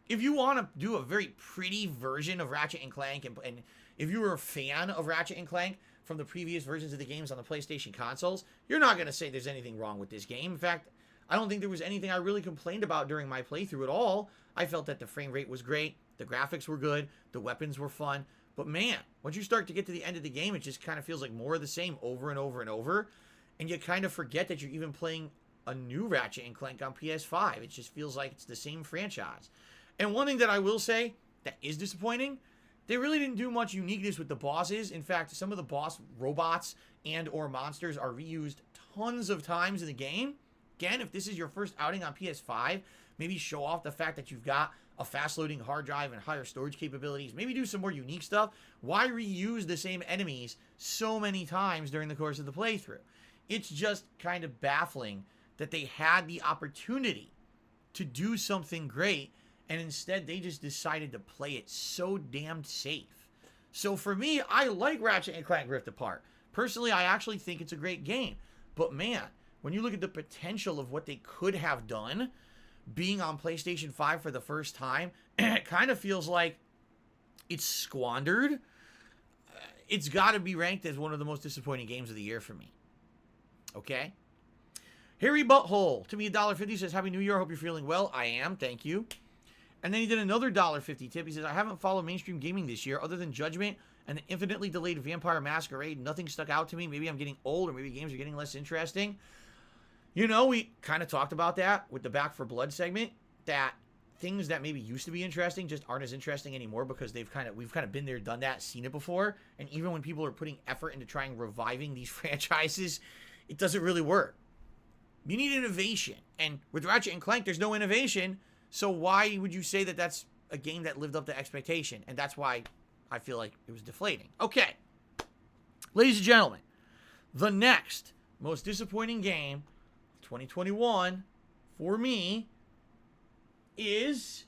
if you want to do a very pretty version of Ratchet and Clank, and if you were a fan of Ratchet and Clank from the previous versions of the games on the PlayStation consoles, you're not going to say there's anything wrong with this game. In fact, I don't think there was anything I really complained about during my playthrough at all. I felt that the frame rate was great, the graphics were good, the weapons were fun. But man, once you start to get to the end of the game, it just kind of feels like more of the same over and over and over. And you kind of forget that you're even playing a new Ratchet and Clank on PS5. It just feels like it's the same franchise. And one thing that I will say that is disappointing, they really didn't do much uniqueness with the bosses. In fact, some of the boss robots and or monsters are reused tons of times in the game. Again, if this is your first outing on PS5, maybe show off the fact that you've got a fast-loading hard drive and higher storage capabilities. Maybe do some more unique stuff. Why reuse the same enemies so many times during the course of the playthrough? It's just kind of baffling that they had the opportunity to do something great, and instead they just decided to play it so damn safe. So for me, I like Ratchet and Clank Rift Apart. Personally, I actually think it's a great game. But man, when you look at the potential of what they could have done, being on PlayStation 5 for the first time, it kind of feels like it's squandered. It's got to be ranked as one of the most disappointing games of the year for me. Okay? Harry Butthole, to me $1.50, says, Happy New Year, hope you're feeling well. I am, thank you. And then he did another $1.50 tip. He says, I haven't followed mainstream gaming this year other than Judgment and the infinitely delayed Vampire Masquerade. Nothing stuck out to me. Maybe I'm getting old, or maybe games are getting less interesting. You know, we kind of talked about that with the Back for Blood segment, that things that maybe used to be interesting just aren't as interesting anymore because we've kind of been there, done that, seen it before. And even when people are putting effort into trying reviving these franchises, it doesn't really work. You need innovation. And with Ratchet and Clank, there's no innovation. So why would you say that that's a game that lived up to expectation? And that's why I feel like it was deflating. Okay. Ladies and gentlemen, the next most disappointing game 2021 for me is,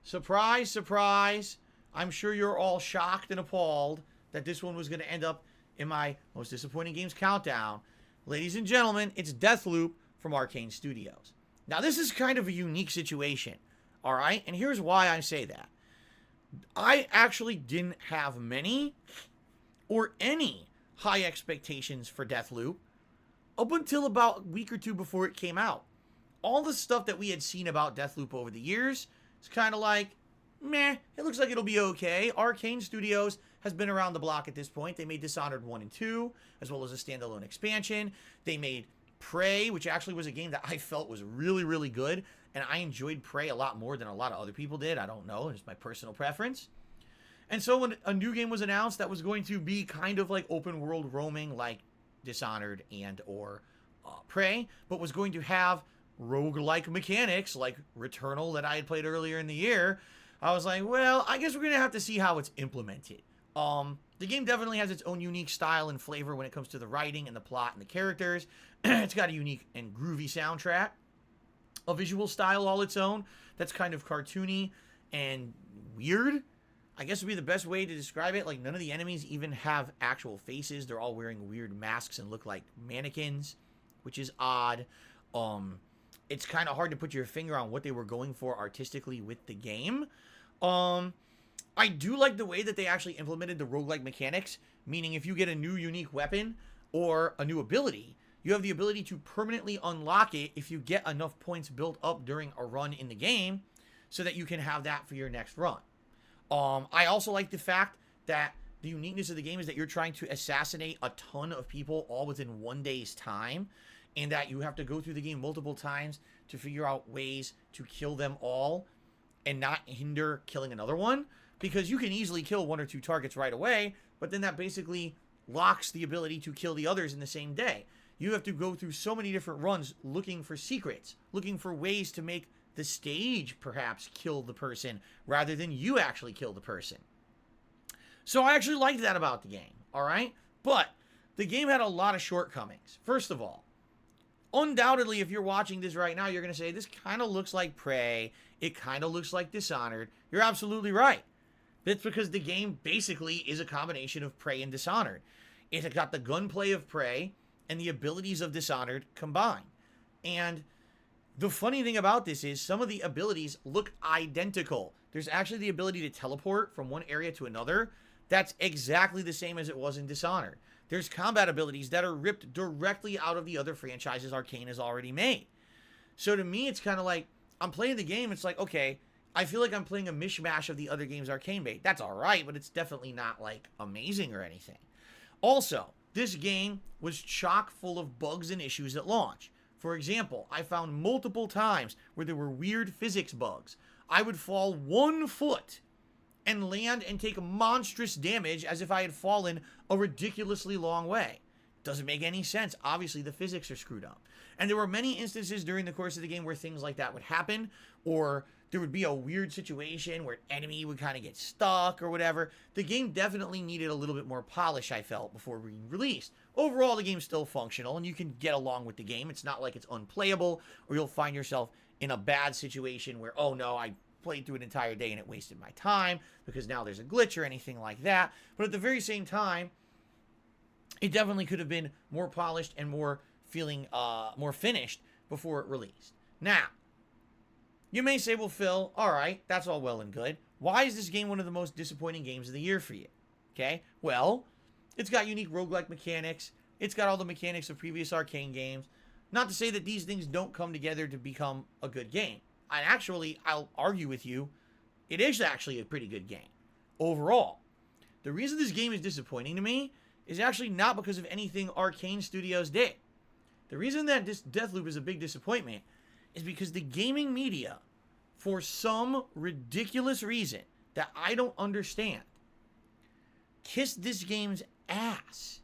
surprise, surprise, I'm sure you're all shocked and appalled that this one was going to end up in my most disappointing games countdown. Ladies and gentlemen, it's Deathloop from Arcane Studios. Now, this is kind of a unique situation, all right? And here's why I say that. I actually didn't have many or any high expectations for Deathloop up until about a week or two before it came out. All the stuff that we had seen about Deathloop over the years, it's kind of like, meh, it looks like it'll be okay. Arcane Studios has been around the block at this point. They made Dishonored 1 and 2, as well as a standalone expansion. They made Prey, which actually was a game that I felt was really, really good, and I enjoyed Prey a lot more than a lot of other people did. I don't know, it's my personal preference. And so when a new game was announced that was going to be kind of like open world roaming like Dishonored and or Prey, but was going to have roguelike mechanics like Returnal that I had played earlier in the year, I was like, well, I guess we're going to have to see how it's implemented. The game definitely has its own unique style and flavor when it comes to the writing and the plot and the characters. It's got a unique and groovy soundtrack, a visual style all its own that's kind of cartoony and weird, I guess would be the best way to describe it. Like, none of the enemies even have actual faces. They're all wearing weird masks and look like mannequins, which is odd. It's kind of hard to put your finger on what they were going for artistically with the game. I do like the way that they actually implemented the roguelike mechanics, meaning if you get a new unique weapon or a new ability, you have the ability to permanently unlock it if you get enough points built up during a run in the game so that you can have that for your next run. I also like the fact that the uniqueness of the game is that you're trying to assassinate a ton of people all within one day's time, and that you have to go through the game multiple times to figure out ways to kill them all and not hinder killing another one, because you can easily kill one or two targets right away, but then that basically locks the ability to kill the others in the same day. You have to go through so many different runs looking for secrets, looking for ways to make the stage perhaps kill the person rather than you actually kill the person. So I actually liked that about the game, all right? But the game had a lot of shortcomings. First of all, undoubtedly, if you're watching this right now, you're going to say, this kind of looks like Prey. It kind of looks like Dishonored. You're absolutely right. That's because the game basically is a combination of Prey and Dishonored. It's got the gunplay of Prey and the abilities of Dishonored combined. And the funny thing about this is some of the abilities look identical. There's actually the ability to teleport from one area to another. That's exactly the same as it was in Dishonored. There's combat abilities that are ripped directly out of the other franchises Arcane has already made. So to me, it's kind of like, I'm playing the game, it's like, okay, I feel like I'm playing a mishmash of the other games Arcane made. That's alright, but it's definitely not, like, amazing or anything. Also, this game was chock full of bugs and issues at launch. For example, I found multiple times where there were weird physics bugs. I would fall 1 foot and land and take monstrous damage as if I had fallen a ridiculously long way. Doesn't make any sense. Obviously, the physics are screwed up. And there were many instances during the course of the game where things like that would happen, or there would be a weird situation where an enemy would kind of get stuck or whatever. The game definitely needed a little bit more polish, I felt, before being released. Overall, the game's still functional, and you can get along with the game. It's not like it's unplayable, or you'll find yourself in a bad situation where, oh no, I played through an entire day and it wasted my time because now there's a glitch or anything like that. But at the very same time, it definitely could have been more polished and more feeling more finished before it released. Now, you may say, well, Phil, all right, that's all well and good. Why is this game one of the most disappointing games of the year for you? Okay, well, it's got unique roguelike mechanics. It's got all the mechanics of previous Arcane games. Not to say that these things don't come together to become a good game. And actually, I'll argue with you, it is actually a pretty good game overall. The reason this game is disappointing to me is actually not because of anything Arcane Studios did. The reason that this Deathloop is a big disappointment is because the gaming media, for some ridiculous reason that I don't understand, kissed this game's ass.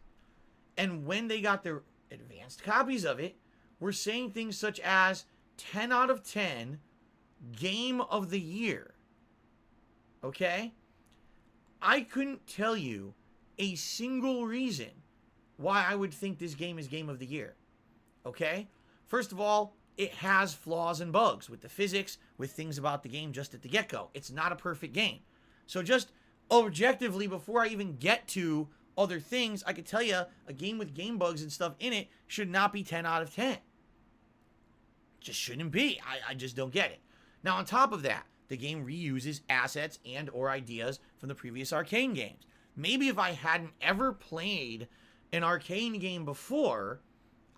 And when they got their advanced copies of it, were saying things such as 10 out of 10 game of the year. Okay? I couldn't tell you a single reason why I would think this game is game of the year. Okay? First of all, it has flaws and bugs with the physics, with things about the game just at the get-go. It's not a perfect game. So just objectively, before I even get to other things, I could tell you a game with game bugs and stuff in it should not be 10 out of 10. Just shouldn't be. I just don't get it. Now, on top of that, the game reuses assets and or ideas from the previous Arcane games. Maybe if I hadn't ever played an Arcane game before,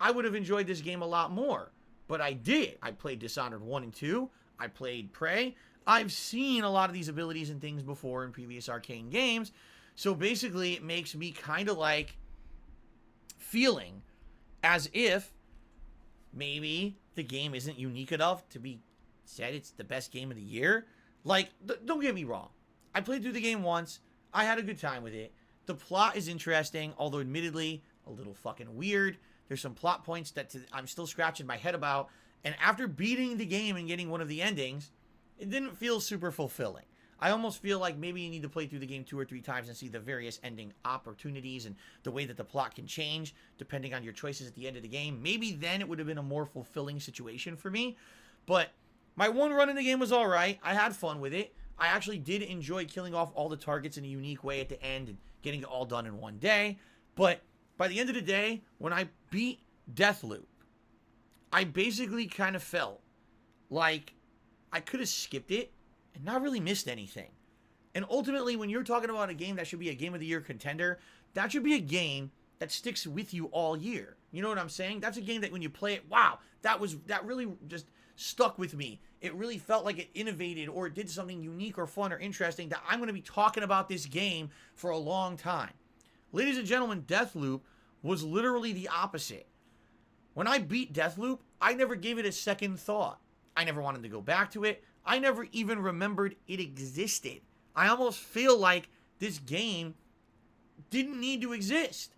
I would have enjoyed this game a lot more. But I did. I played Dishonored 1 and 2. I played Prey. I've seen a lot of these abilities and things before in previous Arcane games. So basically, it makes me kind of like feeling as if maybe the game isn't unique enough to be said it's the best game of the year. Like, don't get me wrong. I played through the game once. I had a good time with it. The plot is interesting, although admittedly a little fucking weird. There's some plot points that I'm still scratching my head about. And after beating the game and getting one of the endings, it didn't feel super fulfilling. I almost feel like maybe you need to play through the game 2 or 3 times and see the various ending opportunities and the way that the plot can change depending on your choices at the end of the game. Maybe then it would have been a more fulfilling situation for me. But my one run in the game was all right. I had fun with it. I actually did enjoy killing off all the targets in a unique way at the end and getting it all done in one day. But by the end of the day, when I beat Deathloop, I basically kind of felt like I could have skipped it and not really missed anything. And ultimately, when you're talking about a game that should be a Game of the Year contender, that should be a game that sticks with you all year. You know what I'm saying? That's a game that when you play it, wow, that really just stuck with me. It really felt like it innovated or it did something unique or fun or interesting that I'm going to be talking about this game for a long time. Ladies and gentlemen, Deathloop was literally the opposite. When I beat Deathloop, I never gave it a second thought. I never wanted to go back to it. I never even remembered it existed. I almost feel like this game didn't need to exist.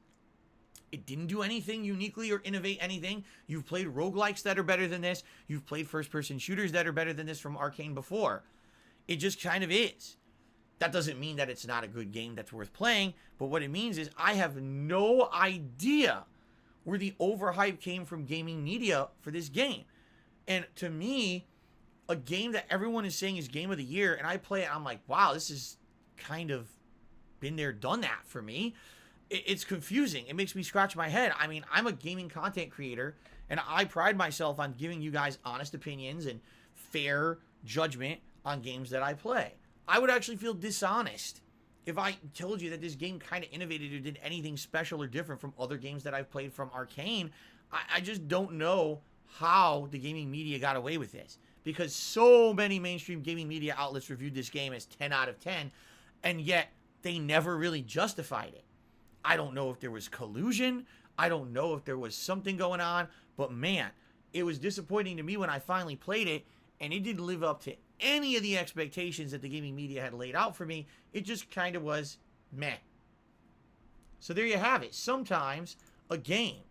It didn't do anything uniquely or innovate anything. You've played roguelikes that are better than this. You've played first-person shooters that are better than this from Arcane before. It just kind of is. That doesn't mean that it's not a good game that's worth playing, but what it means is I have no idea where the overhype came from gaming media for this game. And to me, a game that everyone is saying is Game of the Year, and I play it, I'm like, wow, this is kind of been there, done that for me. It's confusing. It makes me scratch my head. I mean, I'm a gaming content creator, and I pride myself on giving you guys honest opinions and fair judgment on games that I play. I would actually feel dishonest if I told you that this game kind of innovated or did anything special or different from other games that I've played from Arcane. I just don't know how the gaming media got away with this, because so many mainstream gaming media outlets reviewed this game as 10 out of 10, and yet they never really justified it. I don't know if there was collusion. I don't know if there was something going on, but man, it was disappointing to me when I finally played it, and it didn't live up to any of the expectations that the gaming media had laid out for me. It just kind of was meh. So there you have it. Sometimes a game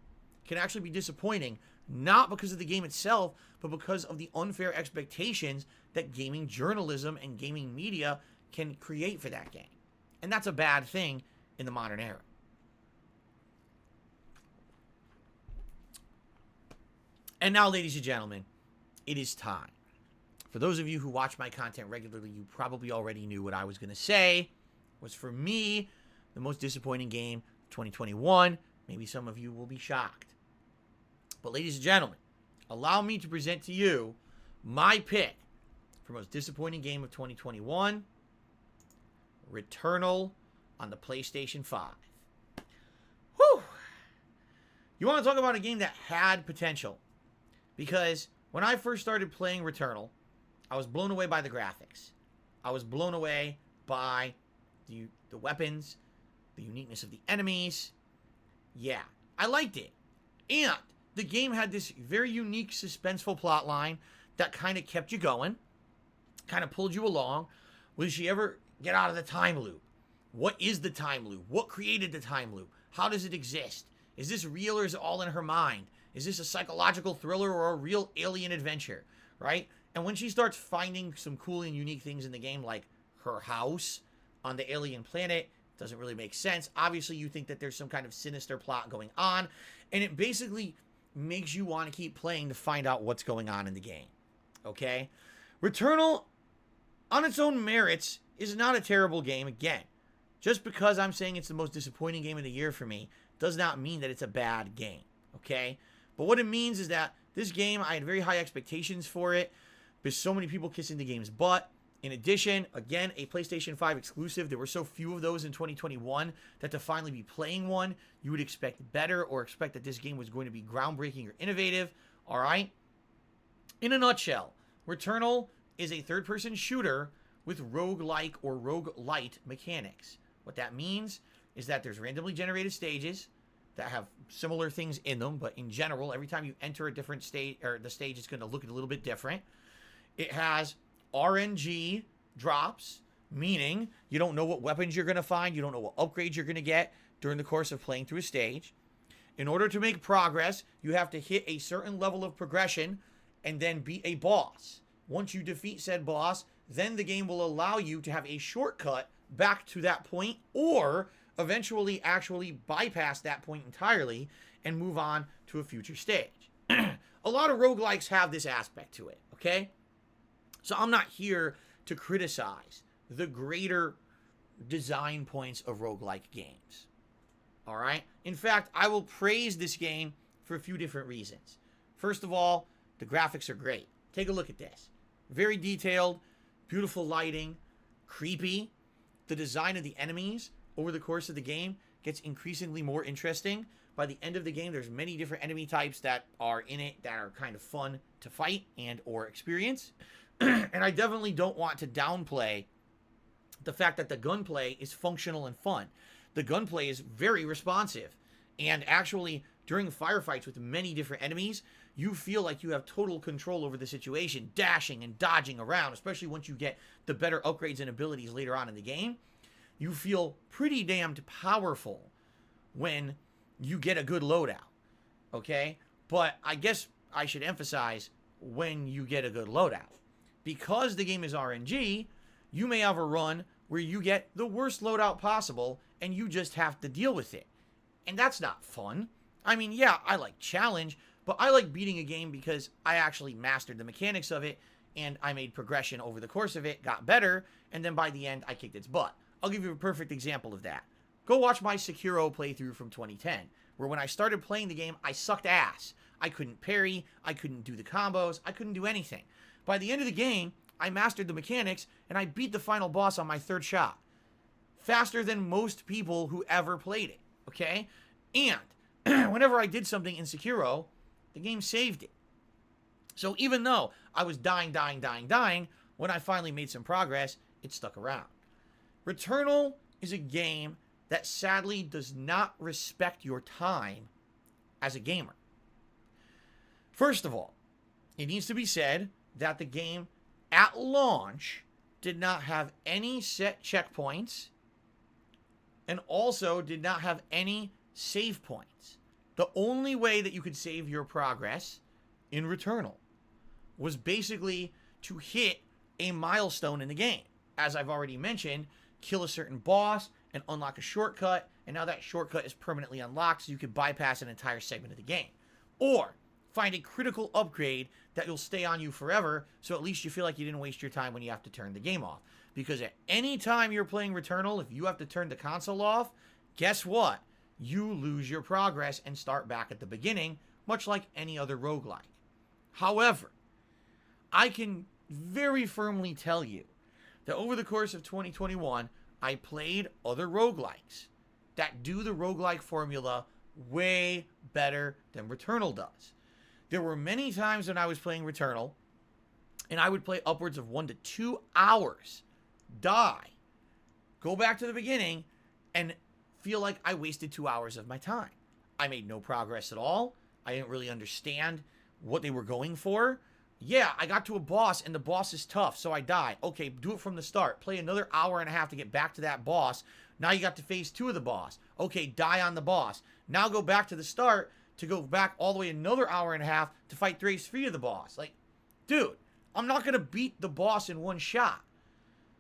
can actually be disappointing, not because of the game itself, but because of the unfair expectations that gaming journalism and gaming media can create for that game. And that's a bad thing in the modern era. And now, ladies and gentlemen, it is time. For those of you who watch my content regularly, you probably already knew what I was going to say. Was for me, the most disappointing game of 2021. Maybe some of you will be shocked. But ladies and gentlemen, allow me to present to you my pick for most disappointing game of 2021. Returnal on the PlayStation 5. Whew! You want to talk about a game that had potential? Because when I first started playing Returnal, I was blown away by the graphics. I was blown away by the weapons, the uniqueness of the enemies. Yeah, I liked it. And the game had this very unique, suspenseful plot line that kind of kept you going, kind of pulled you along. Will she ever get out of the time loop? What is the time loop? What created the time loop? How does it exist? Is this real or is it all in her mind? Is this a psychological thriller or a real alien adventure, right? And when she starts finding some cool and unique things in the game, like her house on the alien planet, doesn't really make sense. Obviously, you think that there's some kind of sinister plot going on, and it basically makes you want to keep playing to find out what's going on in the game, okay? Returnal, on its own merits, is not a terrible game. Again, just because I'm saying it's the most disappointing game of the year for me does not mean that it's a bad game, okay? But what it means is that this game, I had very high expectations for it. There's so many people kissing the game's butt. In addition, again, a PlayStation 5 exclusive. There were so few of those in 2021 that to finally be playing one, you would expect better or expect that this game was going to be groundbreaking or innovative. All right? In a nutshell, Returnal is a third-person shooter with roguelike or roguelite mechanics. What that means is that there's randomly generated stages that have similar things in them, but in general, every time you enter a different stage, or the stage is going to look a little bit different. It has RNG drops, meaning you don't know what weapons you're going to find, you don't know what upgrades you're going to get during the course of playing through a stage. In order to make progress, you have to hit a certain level of progression and then beat a boss. Once you defeat said boss, then the game will allow you to have a shortcut back to that point, or eventually actually bypass that point entirely and move on to a future stage. A lot of roguelikes have this aspect to it, okay? So I'm not here to criticize the greater design points of roguelike games. All right? In fact, I will praise this game for a few different reasons. First of all, the graphics are great. Take a look at this. Very detailed, beautiful lighting, creepy. The design of the enemies over the course of the game gets increasingly more interesting. By the end of the game, there's many different enemy types that are in it that are kind of fun to fight and or experience. And I definitely don't want to downplay the fact that the gunplay is functional and fun. The gunplay is very responsive. And actually, during firefights with many different enemies, you feel like you have total control over the situation, dashing and dodging around, especially once you get the better upgrades and abilities later on in the game. You feel pretty damned powerful when you get a good loadout, okay? But I guess I should emphasize when you get a good loadout. Because the game is RNG, you may have a run where you get the worst loadout possible and you just have to deal with it. And that's not fun. I mean, yeah, I like challenge, but I like beating a game because I actually mastered the mechanics of it and I made progression over the course of it, got better, and then by the end, I kicked its butt. I'll give you a perfect example of that. Go watch my Sekiro playthrough from 2010, where when I started playing the game, I sucked ass. I couldn't parry, I couldn't do the combos, I couldn't do anything. By the end of the game, I mastered the mechanics, and I beat the final boss on my third shot. Faster than most people who ever played it, okay? And whenever I did something in Sekiro, the game saved it. So even though I was dying, when I finally made some progress, it stuck around. Returnal is a game that sadly does not respect your time as a gamer. First of all, it needs to be said that the game at launch did not have any set checkpoints and also did not have any save points. The only way that you could save your progress in Returnal was basically to hit a milestone in the game. As I've already mentioned, kill a certain boss and unlock a shortcut, and now that shortcut is permanently unlocked so you can bypass an entire segment of the game. Or find a critical upgrade that will stay on you forever, so at least you feel like you didn't waste your time when you have to turn the game off. Because at any time you're playing Returnal, if you have to turn the console off, guess what? You lose your progress and start back at the beginning, much like any other roguelike. However, I can very firmly tell you that over the course of 2021, I played other roguelikes that do the roguelike formula way better than Returnal does. There were many times when I was playing Returnal, and I would play upwards of 1 to 2 hours, die, go back to the beginning, and feel like I wasted 2 hours of my time. I made no progress at all. I didn't really understand what they were going for. Yeah, I got to a boss, and the boss is tough, so I die. Okay, do it from the start. Play another hour and a half to get back to that boss. Now you got to phase 2 of the boss. Okay, die on the boss. Now go back to the start to go back all the way another hour and a half to fight phase 3 of the boss. Like, dude, I'm not going to beat the boss in one shot.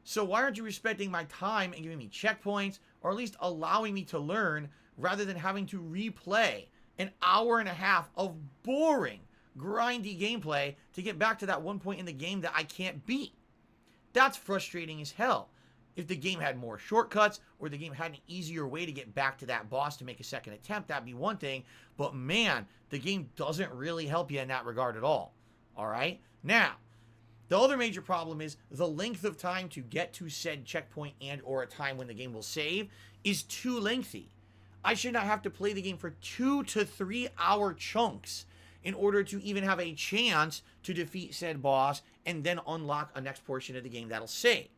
So why aren't you respecting my time and giving me checkpoints, or at least allowing me to learn, rather than having to replay an hour and a half of boring, grindy gameplay to get back to that one point in the game that I can't beat? That's frustrating as hell. If the game had more shortcuts, or the game had an easier way to get back to that boss to make a second attempt, that'd be one thing. But man, the game doesn't really help you in that regard at all. Alright? Now, the other major problem is the length of time to get to said checkpoint and or a time when the game will save is too lengthy. I should not have to play the game for 2 to 3 hour chunks in order to even have a chance to defeat said boss and then unlock a next portion of the game that'll save.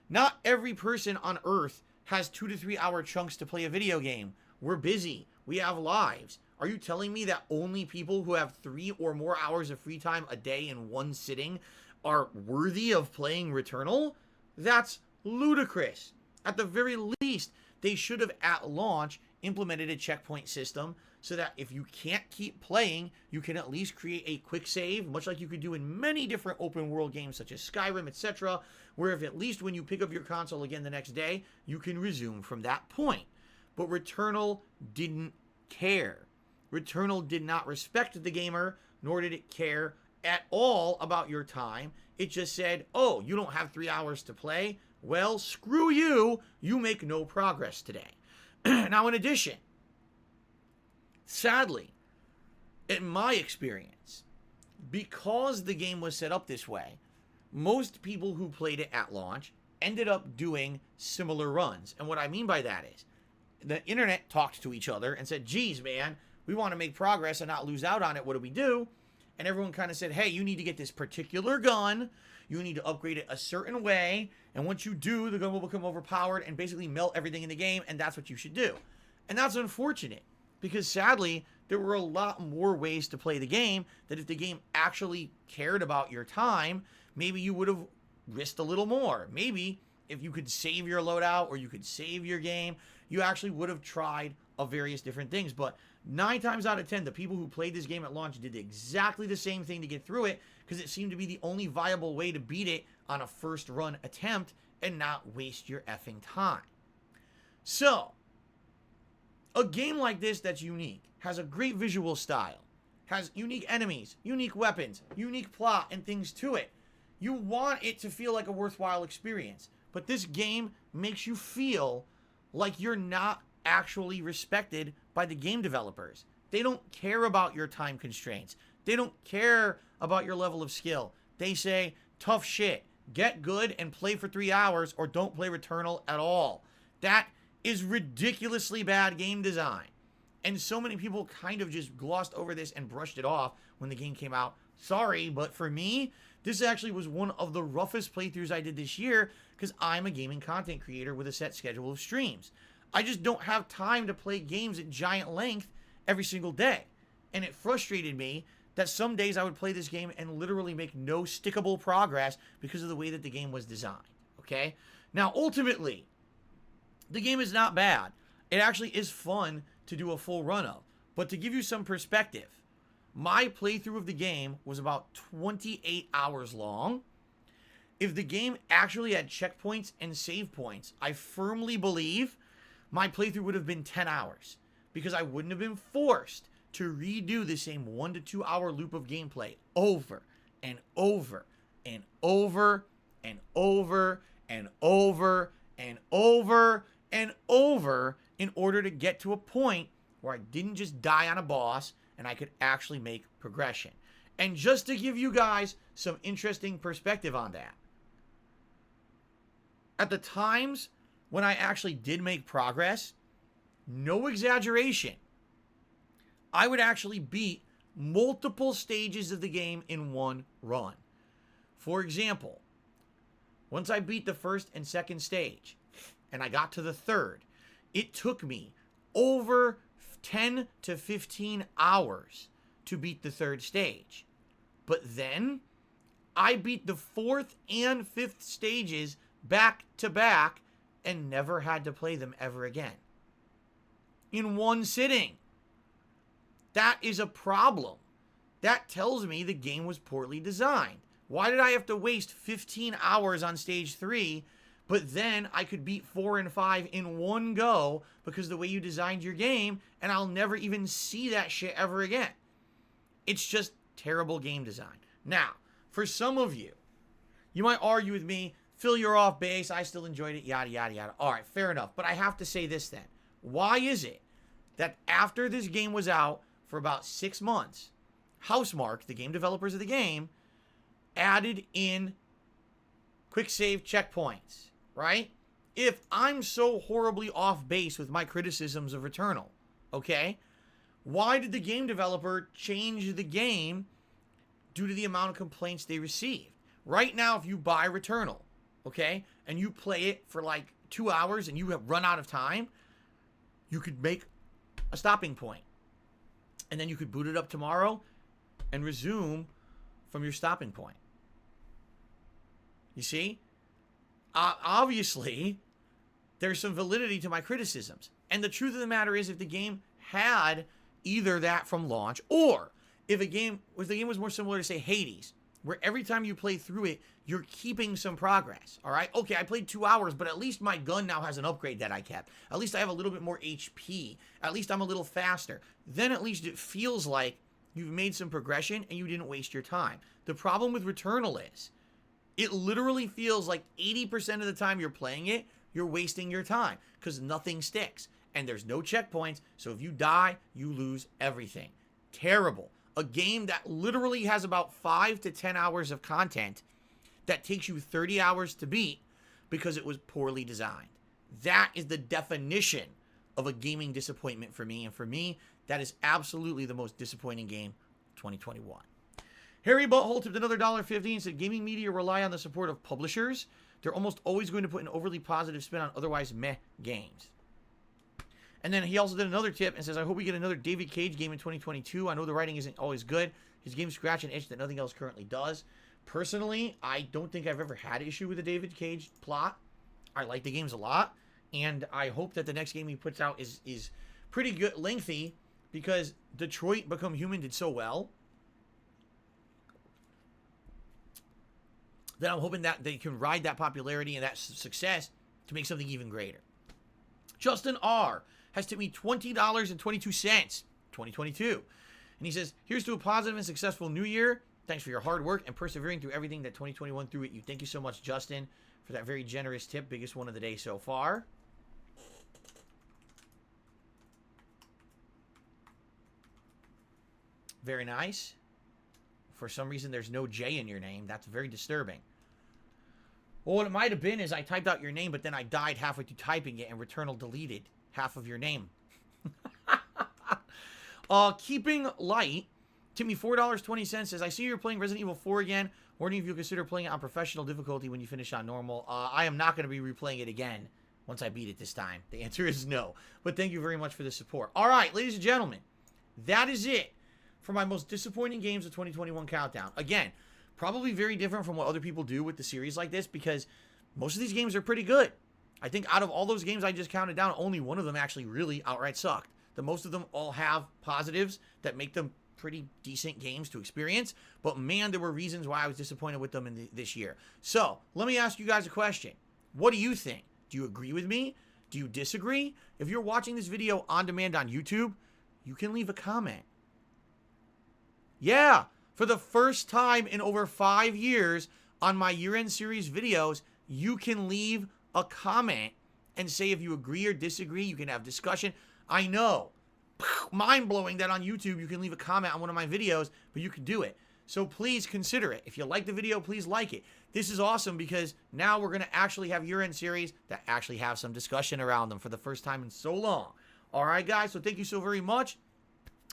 Not every person on Earth has 2 to 3 hour chunks to play a video game. We're busy. We have lives. Are you telling me that only people who have 3 or more hours of free time a day in one sitting are worthy of playing Returnal? That's ludicrous. At the very least, they should have at launch implemented a checkpoint system so that if you can't keep playing, you can at least create a quick save, much like you could do in many different open world games such as Skyrim, etc., where if at least when you pick up your console again the next day, you can resume from that point. But Returnal didn't care. Returnal did not respect the gamer, nor did it care at all about your time. It just said, oh, you don't have 3 hours to play? Well, screw you. You make no progress today. Now, in addition, sadly, in my experience, because the game was set up this way, most people who played it at launch ended up doing similar runs. And what I mean by that is, the internet talked to each other and said, geez, man, we want to make progress and not lose out on it. What do we do? And everyone kind of said, hey, you need to get this particular gun. You need to upgrade it a certain way. And once you do, the gun will become overpowered and basically melt everything in the game. And that's what you should do. And that's unfortunate because sadly, there were a lot more ways to play the game that if the game actually cared about your time, maybe you would have risked a little more. Maybe if you could save your loadout or you could save your game, you actually would have tried various different things. But 9 times out of 10, the people who played this game at launch did exactly the same thing to get through it because it seemed to be the only viable way to beat it on a first run attempt and not waste your effing time. So, a game like this that's unique, has a great visual style, has unique enemies, unique weapons, unique plot, and things to it. You want it to feel like a worthwhile experience. But this game makes you feel like you're not actually respected by the game developers. They don't care about your time constraints. They don't care about your level of skill. They say, tough shit. Get good and play for 3 hours or don't play Returnal at all. That is ridiculously bad game design. And so many people kind of just glossed over this and brushed it off when the game came out. Sorry, but for me, this actually was one of the roughest playthroughs I did this year because I'm a gaming content creator with a set schedule of streams. I just don't have time to play games at giant length every single day. And it frustrated me that some days I would play this game and literally make no stickable progress because of the way that the game was designed. Okay? Now, ultimately, the game is not bad. It actually is fun to do a full run of. But to give you some perspective, my playthrough of the game was about 28 hours long. If the game actually had checkpoints and save points, I firmly believe my playthrough would have been 10 hours because I wouldn't have been forced to redo the same 1 to 2 hour loop of gameplay over and over and over and over and over and over and over in order to get to a point where I didn't just die on a boss and I could actually make progression. And just to give you guys some interesting perspective on that, at the times when I actually did make progress, no exaggeration, I would actually beat multiple stages of the game in one run. For example, once I beat the first and second stage, and I got to the third, it took me over 10 to 15 hours to beat the third stage. But then, I beat the fourth and fifth stages back to back and never had to play them ever again. In one sitting. That is a problem. That tells me the game was poorly designed. Why did I have to waste 15 hours on stage 3, but then I could beat 4 and 5 in one go because of the way you designed your game, and I'll never even see that shit ever again. It's just terrible game design. Now, for some of you, you might argue with me, Phil, you're off base, I still enjoyed it, yada, yada, yada. All right, fair enough. But I have to say this then. Why is it that after this game was out for about 6 months, Housemarque, the game developers of the game, added in quick save checkpoints, right? If I'm so horribly off base with my criticisms of Returnal, okay, why did the game developer change the game due to the amount of complaints they received? Right now, if you buy Returnal, okay, and you play it for like 2 hours and you have run out of time, you could make a stopping point. And then you could boot it up tomorrow and resume from your stopping point. You see? obviously, there's some validity to my criticisms. And the truth of the matter is, if the game had either that from launch, or if the game was more similar to, say, Hades, where every time you play through it, you're keeping some progress, all right? Okay, I played 2 hours, but at least my gun now has an upgrade that I kept. At least I have a little bit more HP. At least I'm a little faster. Then at least it feels like you've made some progression and you didn't waste your time. The problem with Returnal is, it literally feels like 80% of the time you're playing it, you're wasting your time because nothing sticks. And there's no checkpoints, so if you die, you lose everything. Terrible. A game that literally has about 5 to 10 hours of content that takes you 30 hours to beat because it was poorly designed. That is the definition of a gaming disappointment for me. And for me, that is absolutely the most disappointing game of 2021. Harry Butthole tipped another $1.50 and said, gaming media rely on the support of publishers. They're almost always going to put an overly positive spin on otherwise meh games. And then he also did another tip and says, I hope we get another David Cage game in 2022. I know the writing isn't always good. His games scratch an itch that nothing else currently does. Personally, I don't think I've ever had an issue with the David Cage plot. I like the games a lot. And I hope that the next game he puts out is pretty good, lengthy, because Detroit Become Human did so well that I'm hoping that they can ride that popularity and that success to make something even greater. Justin R. has tipped me $20.22, 2022. And he says, here's to a positive and successful new year. Thanks for your hard work and persevering through everything that 2021 threw at you. Thank you so much, Justin, for that very generous tip. Biggest one of the day so far. Very nice. For some reason, there's no J in your name. That's very disturbing. Well, what it might have been is I typed out your name, but then I died halfway through typing it, and Returnal deleted half of your name. Keeping Light, tipped me $4.20, says, I see you're playing Resident Evil 4 again. Wondering if you'll consider playing it on professional difficulty when you finish on normal. I am not going to be replaying it again once I beat it this time. The answer is no. But thank you very much for the support. All right, ladies and gentlemen, that is it for my most disappointing games of 2021 countdown. Again, probably very different from what other people do with the series like this, because most of these games are pretty good. I think out of all those games I just counted down, only one of them actually really outright sucked. The most of them all have positives that make them pretty decent games to experience. But man, there were reasons why I was disappointed with them in this year. So let me ask you guys a question. What do you think? Do you agree with me? Do you disagree? If you're watching this video on demand on YouTube, you can leave a comment. Yeah, for the first time in over 5 years on my year-end series videos, you can leave a comment and say if you agree or disagree. You can have discussion. I know, mind-blowing that on YouTube you can leave a comment on one of my videos, but you can do it. So please consider it. If you like the video, please like it. This is awesome because now we're going to actually have year-end series that actually have some discussion around them for the first time in so long. All right, guys, so thank you so very much.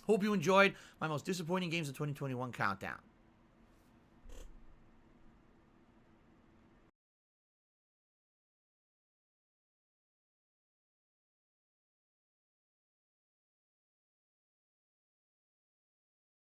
Hope you enjoyed my most disappointing games of 2021 countdown.